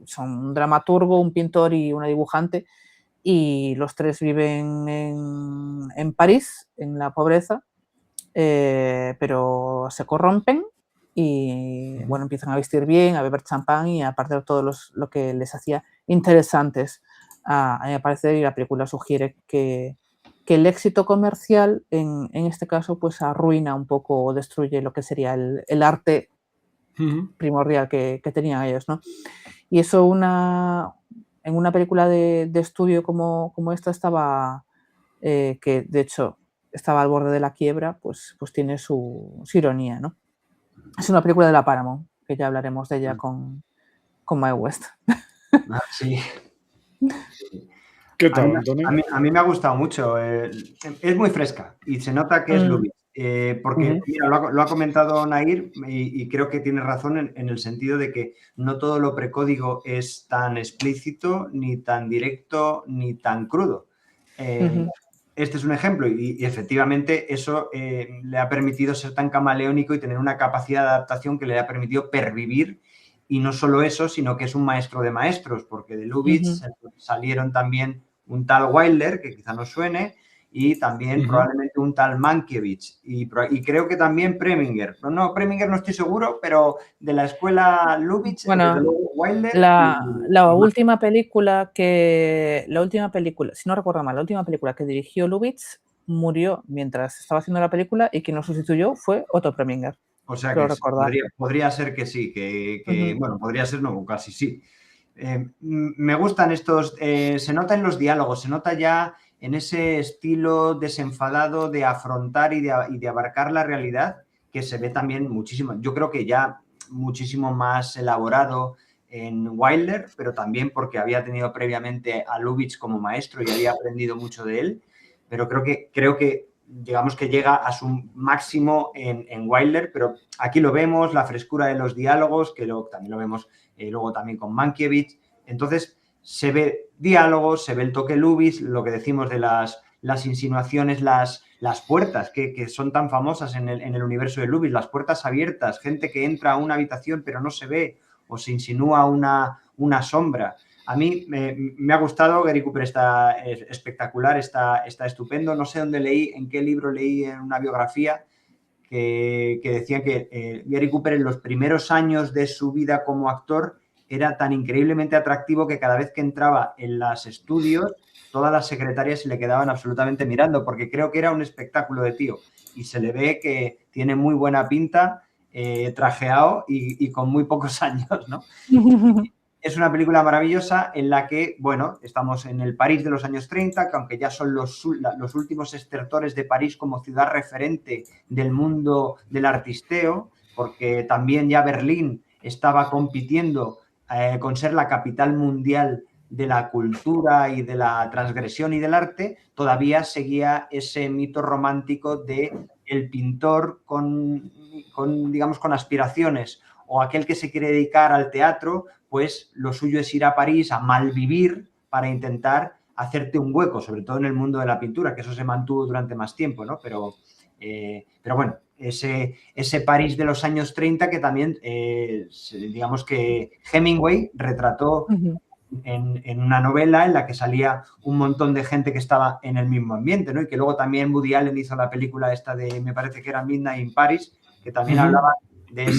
son un dramaturgo, un pintor y una dibujante, y los 3 viven en París, en la pobreza, pero se corrompen y, Ujú. bueno, empiezan a vestir bien, a beber champán y a perder todo lo que les hacía interesantes. A mí me parece, y la película sugiere que el éxito comercial, en este caso, pues arruina un poco o destruye lo que sería el arte Ujú. primordial que tenían ellos, ¿no? Y eso en una película de estudio como esta estaba, que de hecho estaba al borde de la quiebra, pues tiene su ironía, ¿no? Es una película de la Paramount, que ya hablaremos de ella con Mae West. Ah, sí. ¿Qué A mí, tal, Antonio? a mí me ha gustado mucho. Es muy fresca y se nota que es Mm, Lubitsch. Porque, ujú, mira, lo ha comentado Nair y creo que tiene razón en el sentido de que no todo lo precódigo es tan explícito, ni tan directo, ni tan crudo. Eh, ujú, este es un ejemplo y efectivamente eso le ha permitido ser tan camaleónico y tener una capacidad de adaptación que le ha permitido pervivir. Y no solo eso, sino que es un maestro de maestros, porque de Lubitsch ujú. salieron también un tal Wilder, que quizá no suene, y también Ujú. probablemente un tal Mankiewicz, y creo que también Preminger. No, Preminger no estoy seguro, pero de la escuela Lubitsch, desde Bueno, luego Wilder la y última película si no recuerdo mal, la última película que dirigió Lubitsch murió mientras estaba haciendo la película y quien lo sustituyó fue Otto Preminger, o sea creo que recordar. podría ser que sí, Ujú, bueno, podría ser no, casi sí. Me gustan estos, se nota en los diálogos, se nota ya en ese estilo desenfadado de afrontar y de abarcar la realidad, que se ve también muchísimo, yo creo que ya muchísimo más elaborado en Wilder, pero también porque había tenido previamente a Lubitsch como maestro y había aprendido mucho de él, pero creo que digamos que llega a su máximo en Wilder, pero aquí lo vemos, la frescura de los diálogos, que también lo vemos luego también con Mankiewicz. Entonces, se ve diálogos, se ve el toque Lubitsch, lo que decimos de las insinuaciones, las puertas que son tan famosas en el universo de Lubitsch, las puertas abiertas, gente que entra a una habitación pero no se ve o se insinúa una sombra. A mí me ha gustado, Gary Cooper está espectacular, está estupendo. No sé dónde leí, en qué libro leí en una biografía que decía que Gary Cooper en los primeros años de su vida como actor era tan increíblemente atractivo que cada vez que entraba en los estudios, todas las secretarias se le quedaban absolutamente mirando, porque creo que era un espectáculo de tío. Y se le ve que tiene muy buena pinta, trajeado y con muy pocos años, ¿no? Es una película maravillosa en la que, bueno, estamos en el París de los años 30, que aunque ya son los últimos estertores de París como ciudad referente del mundo del artisteo, porque también ya Berlín estaba compitiendo con ser la capital mundial de la cultura y de la transgresión y del arte, todavía seguía ese mito romántico de el pintor digamos, con aspiraciones o aquel que se quiere dedicar al teatro, pues lo suyo es ir a París a malvivir para intentar hacerte un hueco, sobre todo en el mundo de la pintura, que eso se mantuvo durante más tiempo, ¿no? Pero bueno, ese París de los años 30 que también, digamos que Hemingway retrató ujú. en una novela en la que salía un montón de gente que estaba en el mismo ambiente, ¿no? Y que luego también Woody Allen hizo la película esta me parece que era Midnight in Paris, que también Ujú. hablaba de,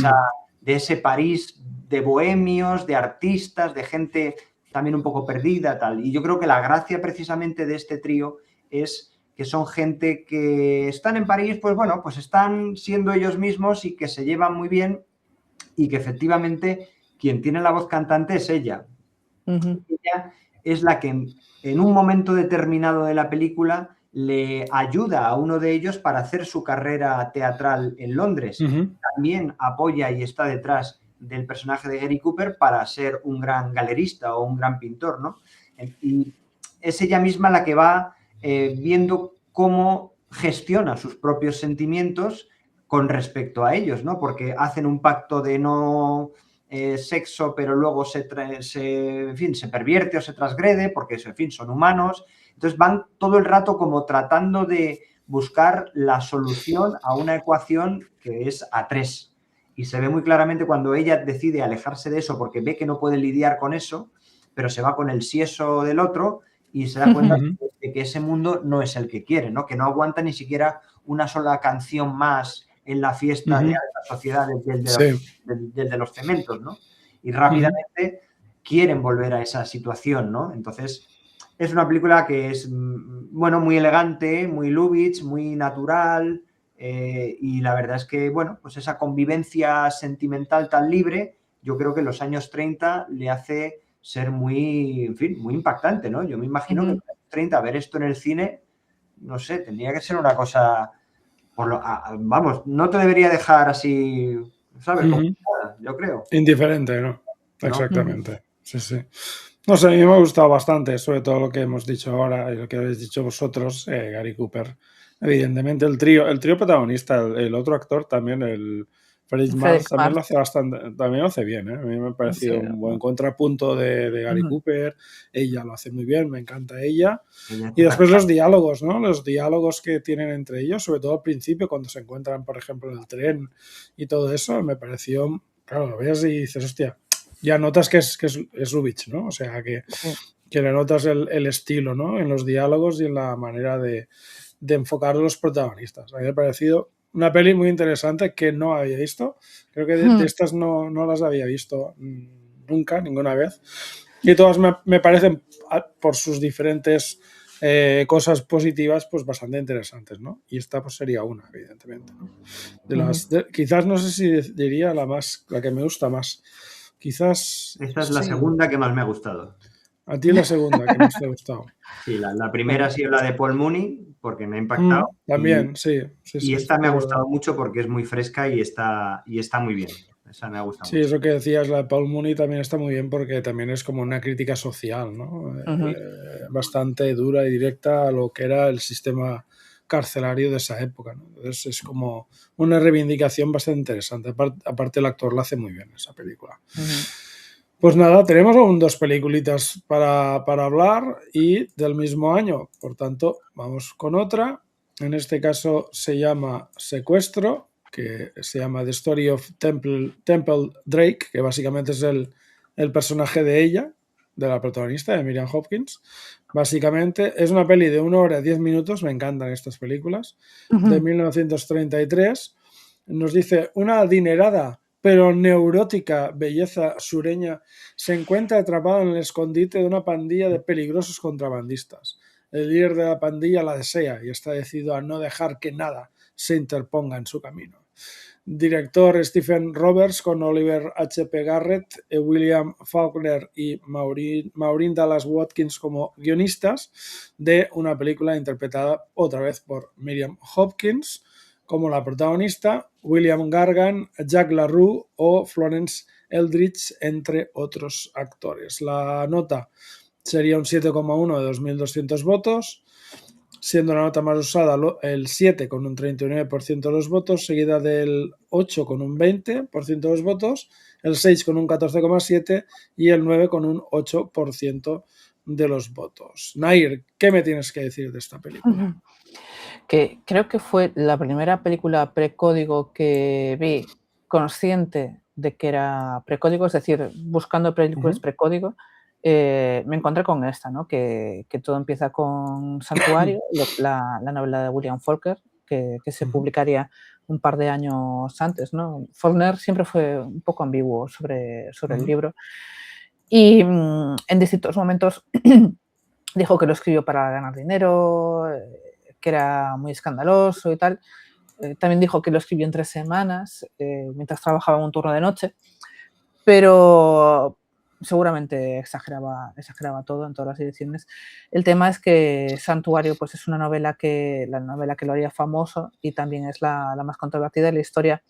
de ese París de bohemios, de artistas, de gente también un poco perdida, tal. Y yo creo que la gracia precisamente de este trío es que son gente que están en París, pues bueno, pues están siendo ellos mismos y que se llevan muy bien y que efectivamente quien tiene la voz cantante es ella. Ujú. Ella es la que en un momento determinado de la película le ayuda a uno de ellos para hacer su carrera teatral en Londres. También apoya y está detrás del personaje de Gary Cooper para ser un gran galerista o un gran pintor, ¿no? Y es ella misma la que va viendo cómo gestiona sus propios sentimientos con respecto a ellos, ¿no? Porque hacen un pacto de no sexo, pero luego se pervierte o se transgrede, porque en fin, son humanos. Entonces van todo el rato como tratando de buscar la solución a una ecuación que es a 3. Y se ve muy claramente cuando ella decide alejarse de eso porque ve que no puede lidiar con eso, pero se va con el sieso del otro y se da cuenta de que ese mundo no es el que quiere, ¿no? Que no aguanta ni siquiera una sola canción más en la fiesta de alta sociedad del de los cementos, ¿no? Y rápidamente quieren volver a esa situación, ¿no? Entonces, es una película que es, bueno, muy elegante, muy Lubitsch, muy natural, y la verdad es que, bueno, pues esa convivencia sentimental tan libre, yo creo que en los años 30 le hace ser muy, en fin, muy impactante, ¿no? Yo me imagino que en los años 30 ver esto en el cine, no sé, tendría que ser una cosa, vamos, no te debería dejar así, ¿sabes? Yo creo. Indiferente, ¿no? Exactamente. Sí, sí. No sé, a mí me ha gustado bastante, sobre todo lo que hemos dicho ahora y lo que habéis dicho vosotros, Gary Cooper. Evidentemente, el trío protagonista, el otro actor también, el Frederick Marx, también lo hace bastante, también lo hace bien, ¿eh? A mí me ha parecido un buen contrapunto de Gary Cooper. Ella lo hace muy bien, me encanta ella. Y después los diálogos, ¿no? Los diálogos que tienen entre ellos, sobre todo al principio, cuando se encuentran, por ejemplo, en el tren y todo eso, me pareció, claro, lo ves y dices, hostia, ya notas que es Lubitsch, ¿no? O sea, que le notas el estilo, ¿no? En los diálogos y en la manera de enfocar a los protagonistas. A mí me ha parecido una peli muy interesante que no había visto. Creo que de estas no las había visto nunca, ninguna vez. Y todas me parecen, por sus diferentes cosas positivas, pues bastante interesantes, ¿no? Y esta pues sería una, evidentemente, ¿no? Quizás no sé si diría la que me gusta más. Quizás... Esta es la segunda que más me ha gustado. A ti la segunda que más te ha gustado. Sí, la primera ha sido la de Paul Mooney, porque me ha impactado. También, sí. Y esta me ha gustado mucho porque es muy fresca y está muy bien. Esa me ha gustado mucho. Sí, eso que decías, la de Paul Mooney también está muy bien porque también es como una crítica social, ¿no? Bastante dura y directa a lo que era el sistema carcelario de esa época, ¿no? Entonces es como una reivindicación bastante interesante. Aparte el actor la hace muy bien esa película. Pues nada, tenemos aún 2 peliculitas para hablar y del mismo año. Por tanto, vamos con otra. En este caso se llama Secuestro, que se llama The Story of Temple Drake, que básicamente es el personaje de ella, de la protagonista, de Miriam Hopkins. Básicamente es una peli de 1 hora y 10 minutos, me encantan estas películas, de 1933. Nos dice, una adinerada pero neurótica belleza sureña se encuentra atrapada en el escondite de una pandilla de peligrosos contrabandistas. El líder de la pandilla la desea y está decidido a no dejar que nada se interponga en su camino. Director Stephen Roberts con Oliver H.P. Garrett, William Faulkner y Maureen Dallas Watkins como guionistas de una película interpretada otra vez por Miriam Hopkins como la protagonista, William Gargan, Jack LaRue o Florence Eldridge, entre otros actores. La nota sería un 7,1 de 2.200 votos, siendo la nota más usada el 7 con un 39% de los votos, seguida del 8 con un 20% de los votos, el 6 con un 14,7% y el 9 con un 8% de los votos. Nair, ¿qué me tienes que decir de esta película? Que creo que fue la primera película precódigo que vi consciente de que era precódigo, es decir, buscando películas precódigo, me encontré con esta, ¿no? Que todo empieza con Santuario, la novela de William Faulkner, que se publicaría un par de años antes, ¿no? Faulkner siempre fue un poco ambiguo sobre el libro y en distintos momentos dijo que lo escribió para ganar dinero, que era muy escandaloso y tal. También dijo que lo escribió en 3 semanas, mientras trabajaba en un turno de noche. Pero seguramente exageraba todo en todas las ediciones. El tema es que Santuario, pues es una novela la novela que lo haría famoso y también es la más controvertida. La historia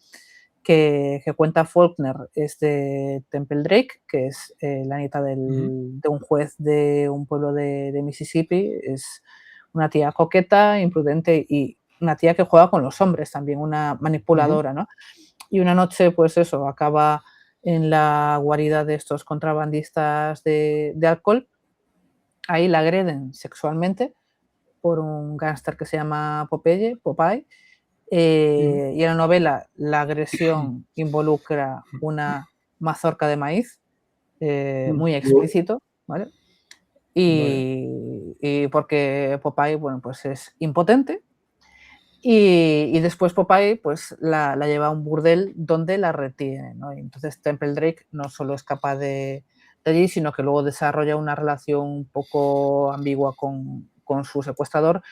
que cuenta Faulkner es de Temple Drake, que es la nieta de un juez de un pueblo de Mississippi. Es una tía coqueta, imprudente y una tía que juega con los hombres también, una manipuladora, ¿no? Y una noche, pues eso, acaba en la guarida de estos contrabandistas de alcohol. Ahí la agreden sexualmente por un gángster que se llama Popeye. Y en la novela la agresión involucra una mazorca de maíz, muy explícito, ¿vale? Y porque Popeye, bueno, pues es impotente. Y después Popeye pues la lleva a un burdel donde la retiene, ¿no? Y entonces Temple Drake no solo es capaz de allí, sino que luego desarrolla una relación un poco ambigua con su secuestrador.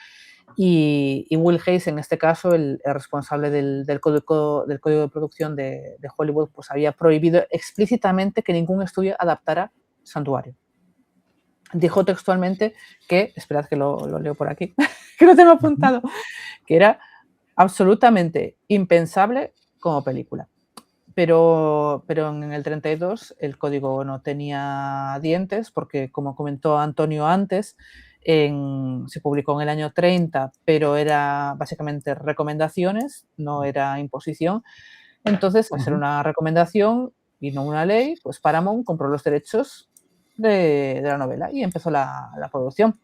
Y Will Hayes, en este caso, el responsable del código de producción de Hollywood, pues había prohibido explícitamente que ningún estudio adaptara Santuario. Dijo textualmente que, esperad que lo leo por aquí, que lo tengo apuntado, que era absolutamente impensable como película. Pero en el 32 el código no tenía dientes porque, como comentó Antonio antes, se publicó en el año 30, pero era básicamente recomendaciones, no era imposición. Entonces, al ser una recomendación y no una ley, pues Paramount compró los derechos de la novela y empezó la producción.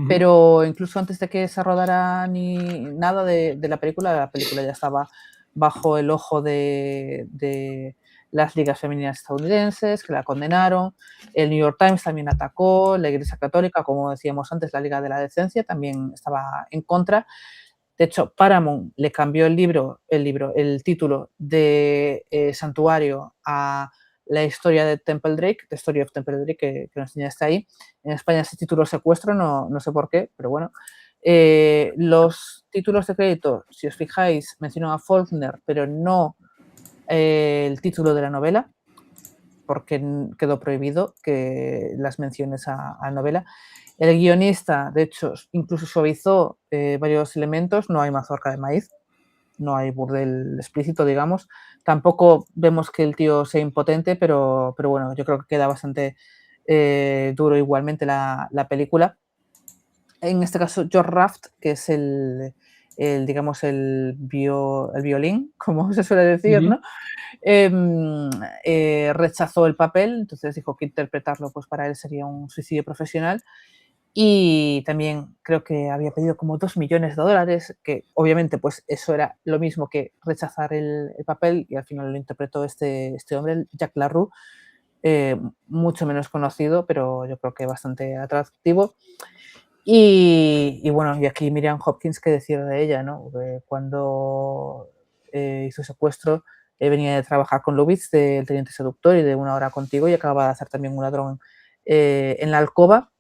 Pero incluso antes de que se rodara ni nada de la película ya estaba bajo el ojo de las ligas femeninas estadounidenses, que la condenaron. El New York Times también atacó, la Iglesia Católica, como decíamos antes, la Liga de la Decencia también estaba en contra. De hecho, Paramount le cambió el título de Santuario a la historia de Temple Drake, The Story of Temple Drake, que nos enseñaste ahí. En España ese título Secuestro, no sé por qué, pero bueno. Los títulos de crédito, si os fijáis, mencionan a Faulkner, pero no el título de la novela, porque quedó prohibido que las menciones a la novela. El guionista, de hecho, incluso suavizó varios elementos. No hay mazorca de maíz, no hay burdel explícito, digamos. Tampoco vemos que el tío sea impotente, pero bueno, yo creo que queda bastante duro igualmente la película. En este caso, George Raft, que es digamos, el violín, como se suele decir, ¿no? Rechazó el papel, entonces dijo que interpretarlo pues para él sería un suicidio profesional. Y también creo que había pedido como $2 millones, que obviamente pues eso era lo mismo que rechazar el papel, y al final lo interpretó este hombre, Jack LaRue, mucho menos conocido, pero yo creo que bastante atractivo. Y bueno, y aquí Miriam Hopkins, ¿qué decir de ella, no? Cuando hizo Secuestro, venía de trabajar con Lubitsch, del Teniente Seductor y de Una hora contigo, y acababa de hacer también Un ladrón en la alcoba.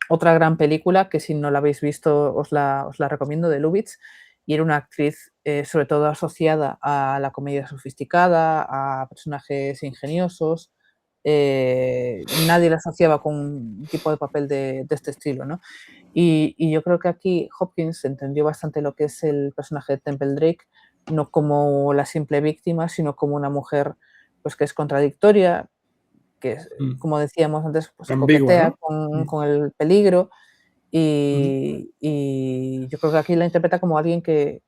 Otra gran película que, si no la habéis visto, os la recomiendo, de Lubitsch, y era una actriz sobre todo asociada a la comedia sofisticada, a personajes ingeniosos. Nadie la asociaba con un tipo de papel de este estilo, ¿no? Y yo creo que aquí Hopkins entendió bastante lo que es el personaje de Temple Drake, no como la simple víctima, sino como una mujer pues que es contradictoria, que, como decíamos antes, pues coquetea, ¿no? con el peligro. Y yo creo que aquí la interpreta como alguien que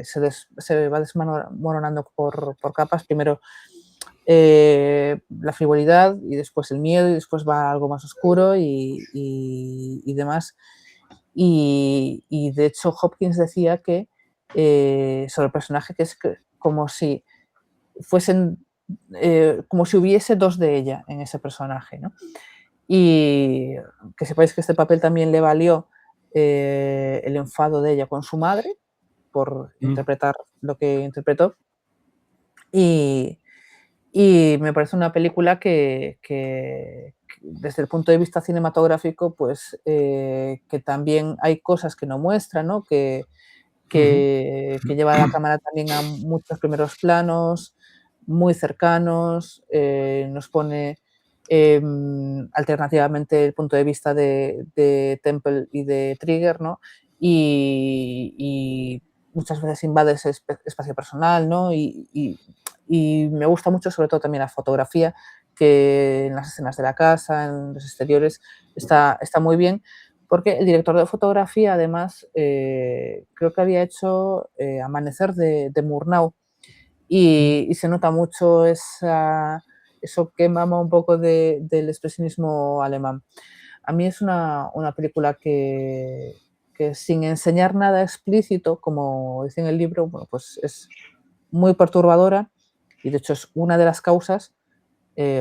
se va desmoronando por capas. Primero la frivolidad, y después el miedo, y después va a algo más oscuro y demás. Y de hecho Hopkins decía que sobre el personaje, que es como si fuesen como si hubiese dos de ella en ese personaje, ¿no? Y que sepáis que este papel también le valió el enfado de ella con su madre por interpretar lo que interpretó. Y me parece una película que desde el punto de vista cinematográfico, pues que también hay cosas que no muestra, ¿no? Que lleva la cámara también a muchos primeros planos, muy cercanos, nos pone alternativamente el punto de vista de Temple y de Trigger, ¿no? Y muchas veces invade ese espacio personal, ¿no? Y me gusta mucho, sobre todo también la fotografía, que en las escenas de la casa, en los exteriores, está muy bien, porque el director de fotografía, además, creo que había hecho Amanecer de Murnau, y se nota mucho eso que mama un poco del expresionismo alemán. A mí es una película que sin enseñar nada explícito, como dice en el libro, bueno, pues es muy perturbadora y de hecho es una de las causas,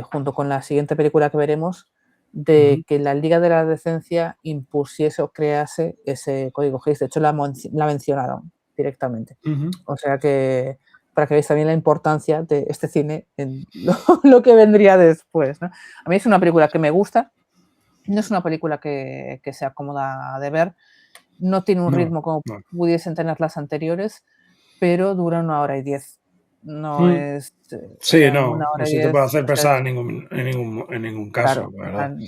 junto con la siguiente película que veremos, Ujú. de que la Liga de la Decencia impusiese o crease ese código Hays. De hecho, la mencionaron directamente. Ujú. O sea que, para que veáis también la importancia de este cine en lo que vendría después, ¿no? A mí es una película que me gusta, no es una película que sea cómoda de ver, no tiene un No, ritmo como no. pudiesen tener las anteriores, pero dura 1 hora y 10. No Mm. es, o Sí, sea, una no, no hora y se te puede 10, hacer o sea, pesada en ningún caso, claro, la o verdad. sea,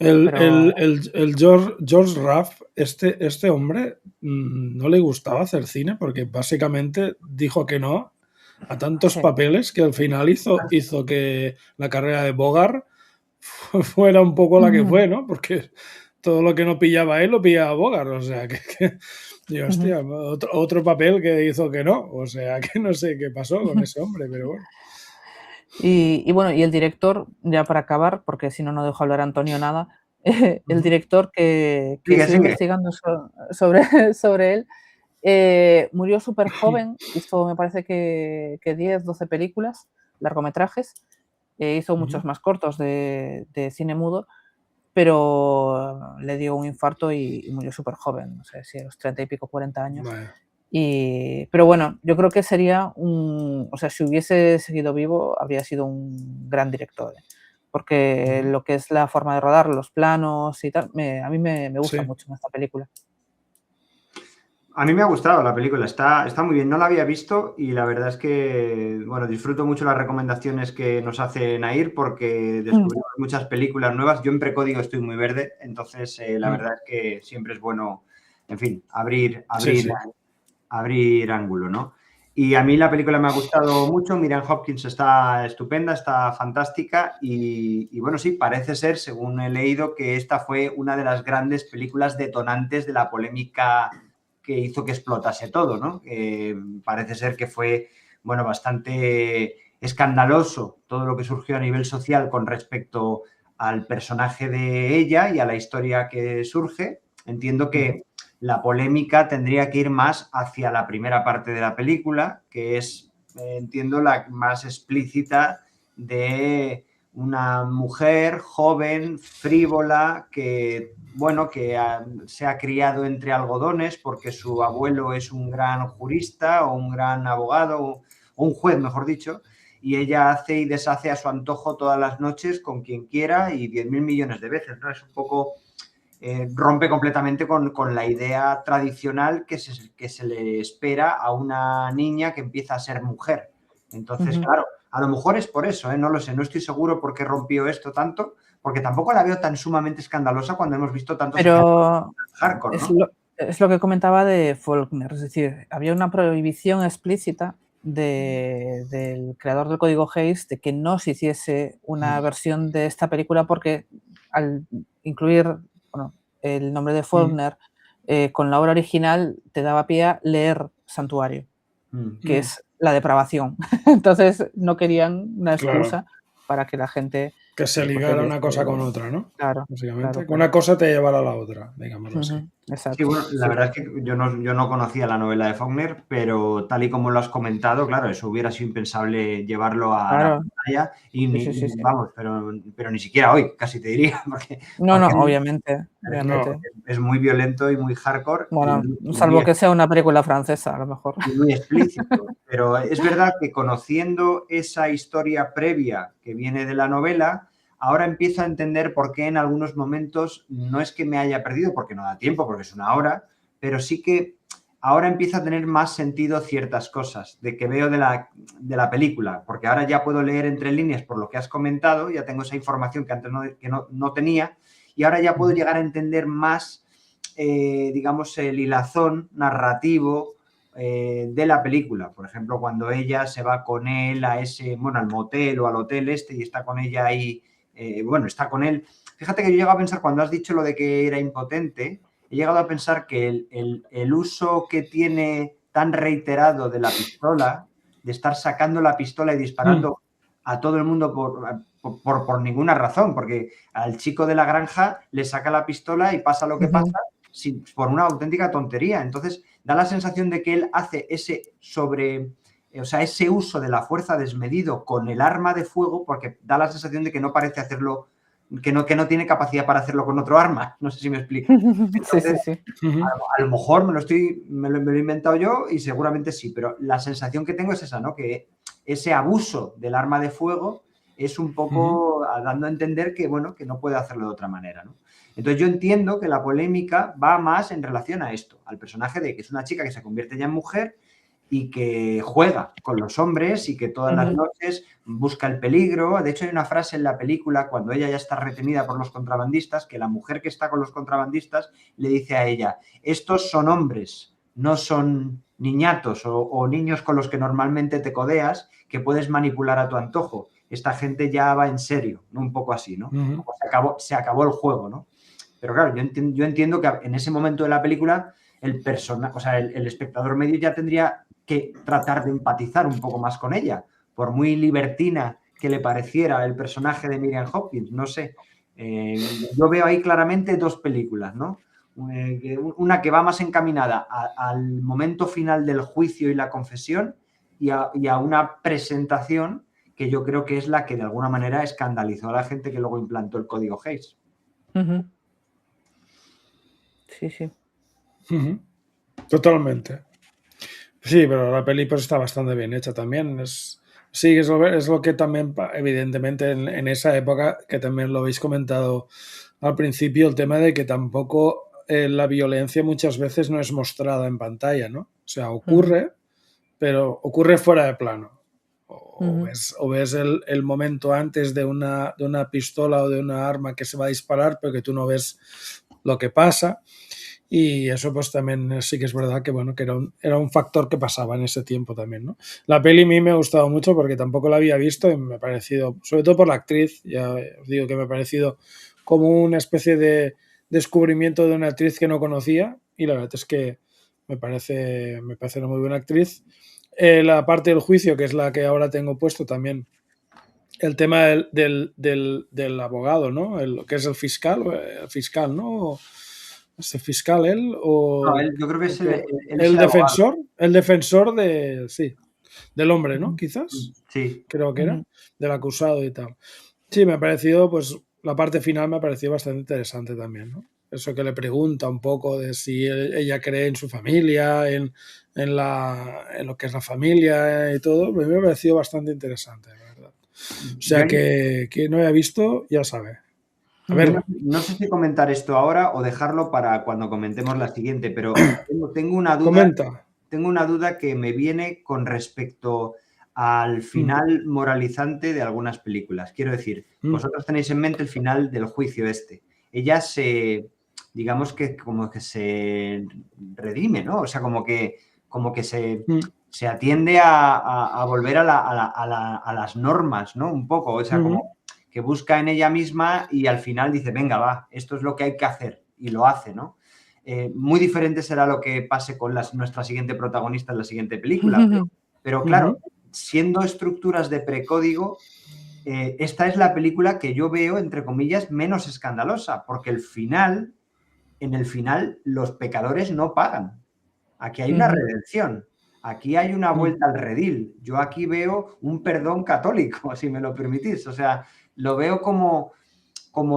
El, pero el, el, el George Raff, este hombre, no le gustaba hacer cine porque básicamente dijo que no a tantos sí. papeles que al final hizo que la carrera de Bogart fuera un poco la que Ujú, fue, ¿no? Porque todo lo que no pillaba él lo pillaba Bogart, o sea, digo, ujú. hostia, otro papel que hizo que no, o sea, que no sé qué pasó con ese hombre, pero bueno. Y bueno, y el director, ya para acabar, porque si no, no dejo hablar a Antonio nada, el Ujú. director que Sigue, estuve sigue. investigando sobre, sobre él, murió súper joven, hizo me parece que 10, 12 películas, largometrajes, hizo Ujú. muchos más cortos de cine mudo, pero le dio un infarto y murió súper joven, no sé si a los 30 y pico, 40 años. Vaya. Pero bueno, yo creo que sería o sea, si hubiese seguido vivo, habría sido un gran director, porque Ujú. lo que es la forma de rodar, los planos y tal, a mí me gusta Sí. mucho en esta película. A mí me ha gustado la película, está muy bien. No la había visto y la verdad es que, bueno, disfruto mucho las recomendaciones que nos hace Nair porque Mm, descubrimos muchas películas nuevas. Yo en Precódigo estoy muy verde, entonces la Mm. verdad es que siempre es bueno, en fin, abrir, Sí, abrir, sí. abrir ángulo, ¿no? Y a mí la película me ha gustado mucho. Miriam Hopkins está estupenda, está fantástica y bueno, sí, parece ser, según he leído, que esta fue una de las grandes películas detonantes de la polémica que hizo que explotase todo, ¿no? Parece ser que fue, bueno, bastante escandaloso todo lo que surgió a nivel social con respecto al personaje de ella y a la historia que surge. Entiendo Ujú. que la polémica tendría que ir más hacia la primera parte de la película, que es, entiendo, la más explícita de una mujer joven, frívola, que, bueno, que se ha criado entre algodones porque su abuelo es un gran jurista o un gran abogado o un juez, mejor dicho, y ella hace y deshace a su antojo todas las noches con quien quiera y 10.000 millones de veces, ¿no? Es un poco rompe completamente con la idea tradicional que se le espera a una niña que empieza a ser mujer. Entonces, ujú. claro, a lo mejor es por eso, no lo sé, no estoy seguro por qué rompió esto tanto, porque tampoco la veo tan sumamente escandalosa cuando hemos visto tantos ejemplos Pero hardcore, es ¿no? lo que comentaba de Faulkner, es decir, había una prohibición explícita del creador del código Hays de que no se hiciese una Mm. versión de esta película porque al incluir, bueno, el nombre de Mm. Faulkner con la obra original te daba pie a leer Santuario, Mm. que Mm. es la depravación. Entonces no querían una Claro. excusa para que la gente Que se pues ligara una tuviese. cosa con otra, ¿no? Claro, claro, Básicamente. Que claro. una cosa te llevara a la otra, digámoslo así. Ujú, Sí, exacto, bueno, la sí. verdad es que yo no conocía la novela de Faulkner, pero tal y como lo has comentado, claro, eso hubiera sido impensable llevarlo a la Claro, pantalla y sí, sí, sí, sí. vamos, pero ni siquiera hoy, casi te diría, porque, No, no, porque obviamente, No, obviamente. es muy violento y muy hardcore Bueno, y salvo que sea una película francesa, a lo mejor. muy explícito. Pero es verdad que conociendo esa historia previa que viene de la novela, ahora empiezo a entender por qué en algunos momentos no es que me haya perdido, porque no da tiempo, porque es una hora, pero sí que ahora empieza a tener más sentido ciertas cosas de que veo de la película, porque ahora ya puedo leer entre líneas por lo que has comentado, ya tengo esa información que antes no tenía, y ahora ya puedo llegar a entender más, digamos, el hilazón narrativo de la película. Por ejemplo, cuando ella se va con él a al motel o al hotel y está con ella ahí, está con él. Fíjate que yo llego a pensar, cuando has dicho lo de que era impotente, he llegado a pensar que el uso que tiene tan reiterado de la pistola, de estar sacando la pistola y disparando a todo el mundo por ninguna razón, porque al chico de la granja le saca la pistola y pasa lo que pasa por una auténtica tontería. Entonces, da la sensación de que él hace ese uso de la fuerza desmedido con el arma de fuego, porque da la sensación de que no parece hacerlo, que no tiene capacidad para hacerlo con otro arma. No sé si me explico. Entonces, sí. A lo mejor me lo he inventado yo y seguramente sí, pero la sensación que tengo es esa, ¿no? Que ese abuso del arma de fuego es un poco dando a entender que, bueno, que no puede hacerlo de otra manera, ¿no? Entonces yo entiendo que la polémica va más en relación a esto, al personaje de que es una chica que se convierte ya en mujer y que juega con los hombres y que todas las noches busca el peligro. De hecho, hay una frase en la película, cuando ella ya está retenida por los contrabandistas, que la mujer que está con los contrabandistas le dice a ella: estos son hombres, no son niñatos o niños con los que normalmente te codeas, que puedes manipular a tu antojo. Esta gente ya va en serio, ¿no? Un poco así, ¿no? Se acabó el juego, ¿no? Pero claro, yo entiendo que en ese momento de la película el espectador medio ya tendría que tratar de empatizar un poco más con ella, por muy libertina que le pareciera el personaje de Miriam Hopkins, no sé. Yo veo ahí claramente dos películas, ¿no? Una que va más encaminada al momento final del juicio y la confesión y a una presentación que yo creo que es la que de alguna manera escandalizó a la gente que luego implantó el código Hays. Sí. Totalmente. Sí, pero la peli pues está bastante bien hecha también. Es lo que también, evidentemente, en esa época, que también lo habéis comentado al principio, el tema de que tampoco la violencia muchas veces no es mostrada en pantalla, ¿no? O sea, ocurre, pero ocurre fuera de plano. O ves el momento antes de una pistola o de una arma que se va a disparar, pero que tú no ves lo que pasa. Y eso pues también sí que es verdad que, bueno, que era un factor que pasaba en ese tiempo también, ¿no? La peli a mí me ha gustado mucho porque tampoco la había visto y me ha parecido, sobre todo por la actriz, ya os digo que me ha parecido como una especie de descubrimiento de una actriz que no conocía, y la verdad es que me parece una muy buena actriz. La parte del juicio, que es la que ahora tengo puesto también, el tema del abogado, ¿no? Que es el fiscal, ¿no? ¿Es el fiscal él o...? No, yo creo que es el defensor del hombre, ¿no? Quizás. Sí. Creo que era. Del acusado y tal. Sí, me ha parecido, pues, la parte final me ha parecido bastante interesante también, ¿no? Eso que le pregunta un poco de si ella cree en su familia, en lo que es la familia y todo, me ha parecido bastante interesante, la verdad. O sea que quien no haya visto, ya sabe. A ver. No sé si comentar esto ahora o dejarlo para cuando comentemos la siguiente, pero tengo una duda. Comenta. Tengo una duda que me viene con respecto al final moralizante de algunas películas. Quiero decir, vosotros tenéis en mente el final del juicio este. Ella digamos que como que se redime, ¿no? O sea, como que se atiende a volver a las normas, ¿no? Un poco, o sea, como que busca en ella misma y al final dice, venga, va, esto es lo que hay que hacer, y lo hace, ¿no? Muy diferente será lo que pase con nuestra siguiente protagonista en la siguiente película. Pero claro, siendo estructuras de precódigo, esta es la película que yo veo, entre comillas, menos escandalosa, porque en el final, los pecadores no pagan. Aquí hay una redención. Aquí hay una vuelta al redil. Yo aquí veo un perdón católico, si me lo permitís. O sea, lo veo como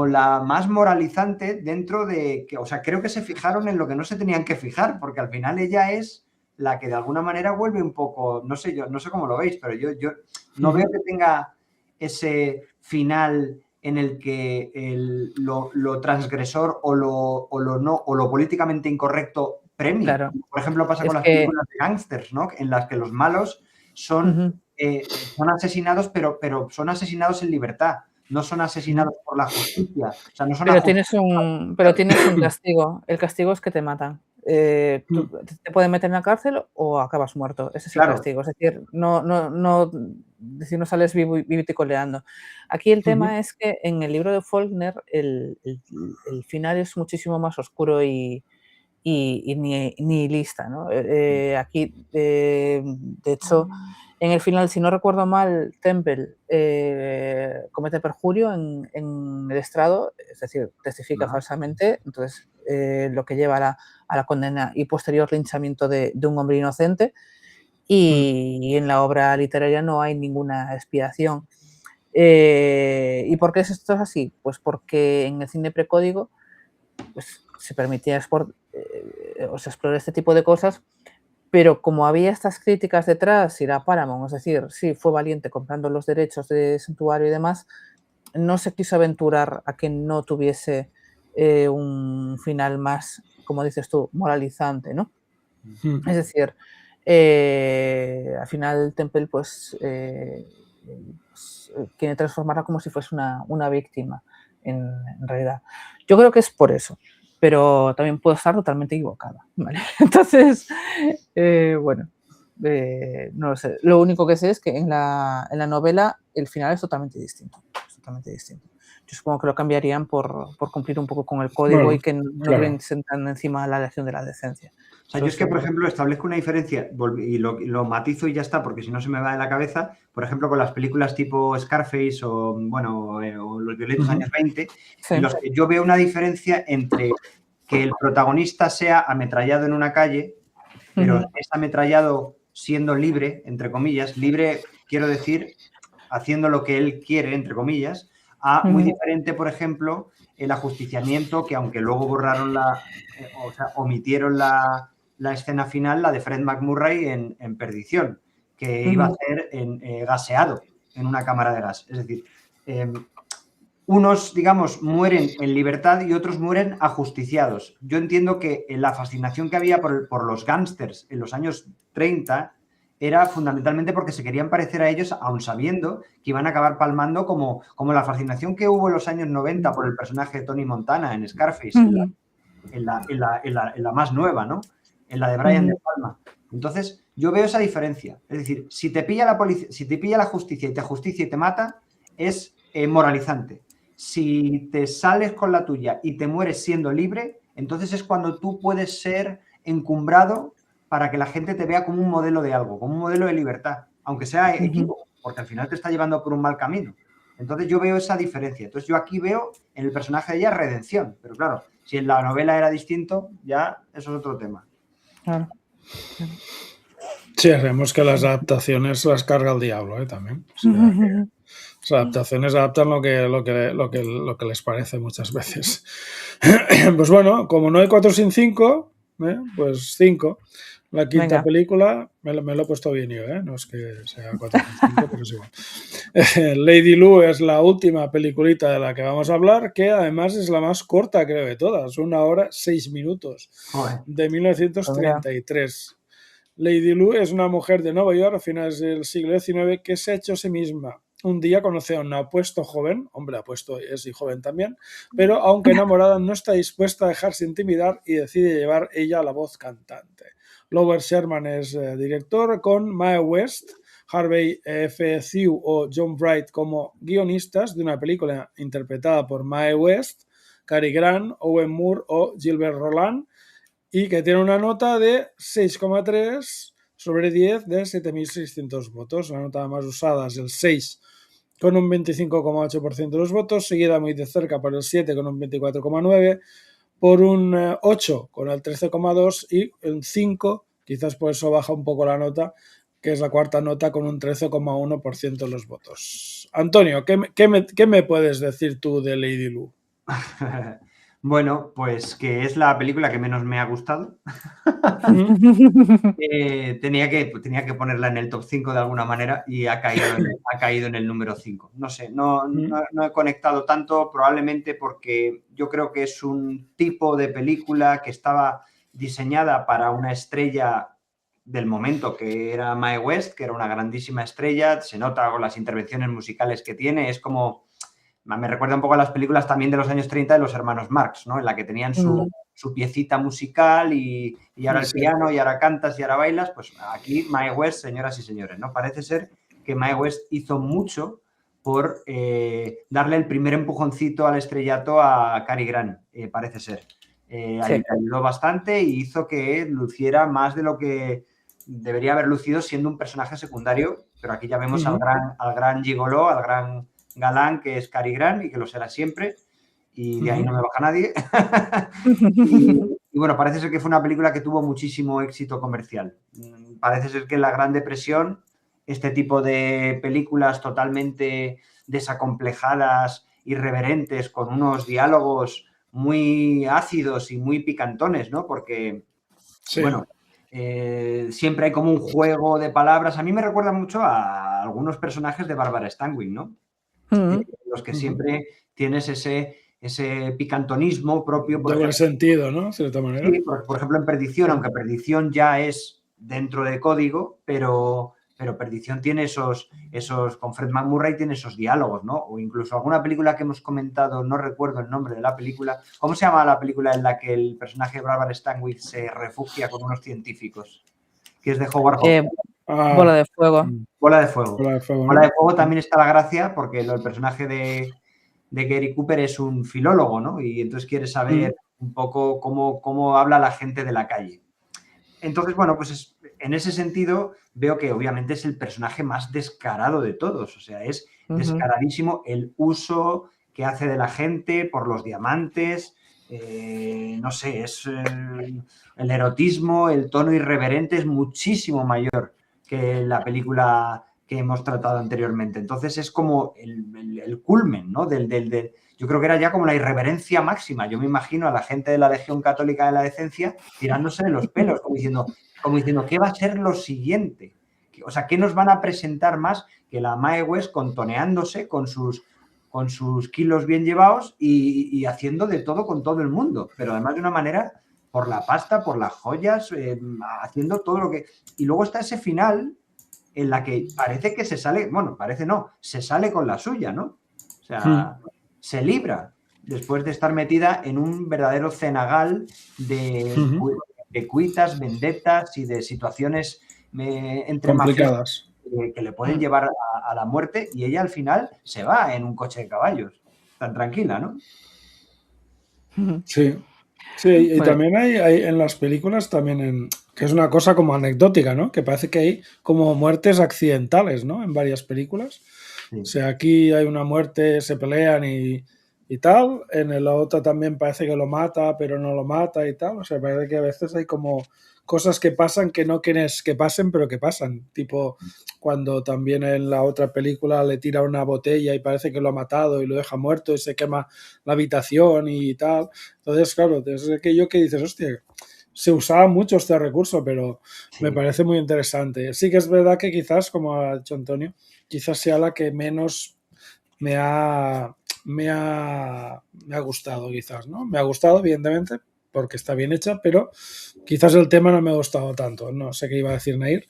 la más moralizante dentro de que, o sea, creo que se fijaron en lo que no se tenían que fijar, porque al final ella es la que de alguna manera vuelve un poco, no sé, yo no sé cómo lo veis, pero yo no veo que tenga ese final en el que lo transgresor o lo políticamente incorrecto premio. Claro. Por ejemplo, pasa Es con las que películas de gángsters, ¿no? En las que los malos son, son asesinados, pero son asesinados en libertad. No son asesinados por la justicia. O sea, no son pero tienes un castigo. El castigo es que te matan. Tú te pueden meter en la cárcel o acabas muerto. Ese es el Claro. castigo. Es decir, no sales vivito y coleando. Aquí el tema es que en el libro de Faulkner el final es muchísimo más oscuro y nihilista, ¿no? Aquí, de hecho, en el final, si no recuerdo mal, Temple comete perjurio en el estrado, es decir, testifica falsamente, entonces lo que lleva a la condena y posterior linchamiento de un hombre inocente, y en la obra literaria no hay ninguna expiación. ¿Y por qué esto es así? Pues porque en el cine precódigo pues, se permitía explorar este tipo de cosas, pero como había estas críticas detrás, y era Paramount, es decir, sí, fue valiente comprando los derechos de Santuario y demás, no se quiso aventurar a que no tuviese un final más, como dices tú, moralizante, ¿no? Es decir, al final Temple pues quiere transformarla como si fuese una víctima en realidad. Yo creo que es por eso, pero también puedo estar totalmente equivocada, ¿vale? Entonces, bueno, no lo sé. Lo único que sé es que en la novela el final es totalmente distinto. Es totalmente distinto. Yo supongo que lo cambiarían por cumplir un poco con el código, bueno, y que no tuviesen tan encima la lección de la decencia. O sea, yo es que, por ejemplo, establezco una diferencia y lo matizo y ya está, porque si no se me va de la cabeza, por ejemplo, con las películas tipo Scarface o, bueno, o Los violentos años 20, sí, en los que yo veo una diferencia entre que el protagonista sea ametrallado en una calle, pero es ametrallado siendo libre, entre comillas, libre, quiero decir, haciendo lo que él quiere, entre comillas, a muy diferente, por ejemplo, el ajusticiamiento, que aunque luego borraron o sea, omitieron la escena final, la de Fred McMurray en Perdición, que iba a ser gaseado en una cámara de gas. Es decir, unos, digamos, mueren en libertad y otros mueren ajusticiados. Yo entiendo que la fascinación que había por los gángsters en los años 30 era fundamentalmente porque se querían parecer a ellos, aun sabiendo que iban a acabar palmando como la fascinación que hubo en los años 90 por el personaje de Tony Montana en Scarface, en la más nueva, ¿no? En la de Brian De Palma. Entonces, yo veo esa diferencia. Es decir, si te pilla la policía, si te pilla la justicia y te mata, es moralizante. Si te sales con la tuya y te mueres siendo libre, entonces es cuando tú puedes ser encumbrado para que la gente te vea como un modelo de algo, como un modelo de libertad, aunque sea equívoco, porque al final te está llevando por un mal camino. Entonces yo veo esa diferencia. Entonces yo aquí veo en el personaje de ella redención, pero claro, si en la novela era distinto, ya eso es otro tema. Claro. Sí, sabemos que las adaptaciones las carga el diablo, también. O sea, las adaptaciones adaptan lo que les parece muchas veces. Pues bueno, como no hay 4 sin 5, pues 5. La quinta película, me lo he puesto bien yo, no es que sea 4 sin 5, pero es igual. Lady Lu es la última peliculita de la que vamos a hablar, que además es la más corta, creo, de todas. 1 hora 6 minutos, de 1933. Lady Lu es una mujer de Nueva York a finales del siglo XIX que se ha hecho a sí misma. Un día conoce a un apuesto joven, hombre apuesto es y joven también, pero aunque enamorada no está dispuesta a dejarse intimidar y decide llevar ella la voz cantante. Lover Sherman es director, con Mae West, Harvey F. Thew o John Bright como guionistas de una película interpretada por Mae West, Cary Grant, Owen Moore o Gilbert Roland, y que tiene una nota de 6,3 sobre 10 de 7.600 votos. La nota más usada es el 6, con un 25,8% de los votos, seguida muy de cerca por el 7, con un 24,9%, por un 8, con el 13,2%, y el 5, quizás por eso baja un poco la nota, que es la cuarta nota, con un 13,1% de los votos. Antonio, ¿qué me puedes decir tú de Lady Lu? Bueno, pues que es la película que menos me ha gustado. Tenía que ponerla en el top 5 de alguna manera y ha caído en el número 5. No sé, no he conectado tanto, probablemente porque yo creo que es un tipo de película que estaba diseñada para una estrella del momento que era Mae West, que era una grandísima estrella, se nota con las intervenciones musicales que tiene, es como, me recuerda un poco a las películas también de los años 30 de los hermanos Marx, ¿no? En la que tenían su piecita musical y ahora el piano y ahora cantas y ahora bailas, pues aquí Mae West, señoras y señores, ¿no? Parece ser que Mae West hizo mucho por darle el primer empujoncito al estrellato a Cary Grant, parece ser. Ayudó bastante y hizo que luciera más de lo que debería haber lucido siendo un personaje secundario, pero aquí ya vemos al gran gigoló, al gran galán que es Cary Grant y que lo será siempre, y de ahí no me baja nadie. y bueno, parece ser que fue una película que tuvo muchísimo éxito comercial. Parece ser que en la Gran Depresión este tipo de películas totalmente desacomplejadas, irreverentes, con unos diálogos muy ácidos y muy picantones, ¿no? Porque, bueno, siempre hay como un juego de palabras. A mí me recuerda mucho a algunos personajes de Barbara Stanwyck, ¿no? Los que siempre tienes ese picantonismo propio. Doble sentido, ¿no? De cierta manera. Sí, por ejemplo, en Perdición, aunque Perdición ya es dentro de código, pero Perdición tiene con Fred McMurray tiene esos diálogos, ¿no? O incluso alguna película que hemos comentado, no recuerdo el nombre de la película. ¿Cómo se llama la película en la que el personaje de Barbara Stanwyck se refugia con unos científicos? Que es de Howard Hawks. Bola de fuego. Bola de fuego. Bola de fuego también está la gracia porque el personaje de Gary Cooper es un filólogo, ¿no? Y entonces quiere saber un poco cómo habla la gente de la calle. Entonces, bueno, pues en ese sentido veo que obviamente es el personaje más descarado de todos. O sea, es descaradísimo el uso que hace de la gente por los diamantes. No sé, es el erotismo, el tono irreverente es muchísimo mayor que la película que hemos tratado anteriormente. Entonces es como el culmen, ¿no? Yo creo que era ya como la irreverencia máxima. Yo me imagino a la gente de la Legión Católica de la Decencia tirándose de los pelos, como diciendo, ¿qué va a ser lo siguiente? O sea, ¿qué nos van a presentar más que la Mae West contoneándose con sus kilos bien llevados y haciendo de todo con todo el mundo? Pero además de una manera, por la pasta, por las joyas, haciendo todo lo que... Y luego está ese final en la que parece que se sale, bueno, parece no, se sale con la suya, ¿no? O sea, se libra después de estar metida en un verdadero cenagal de cuitas, vendetas y de situaciones entre complicadas que le pueden llevar a la muerte, y ella al final se va en un coche de caballos, tan tranquila, ¿no? Sí. Sí, y bueno, también hay en las películas también, que es una cosa como anecdótica, ¿no? Que parece que hay como muertes accidentales, ¿no? En varias películas. Sí. O sea, aquí hay una muerte, se pelean y tal. En el otro también parece que lo mata, pero no lo mata y tal. O sea, parece que a veces hay como cosas que pasan que no quieres que pasen, pero que pasan. Tipo, cuando también en la otra película le tira una botella y parece que lo ha matado y lo deja muerto y se quema la habitación y tal. Entonces, claro, es aquello que dices, hostia, se usaba mucho este recurso, pero me parece muy interesante. Sí que es verdad que quizás, como ha dicho Antonio, quizás sea la que menos me ha gustado, quizás, ¿no? Me ha gustado, evidentemente, porque está bien hecha, pero quizás el tema no me ha gustado tanto. No sé qué iba a decir Nair.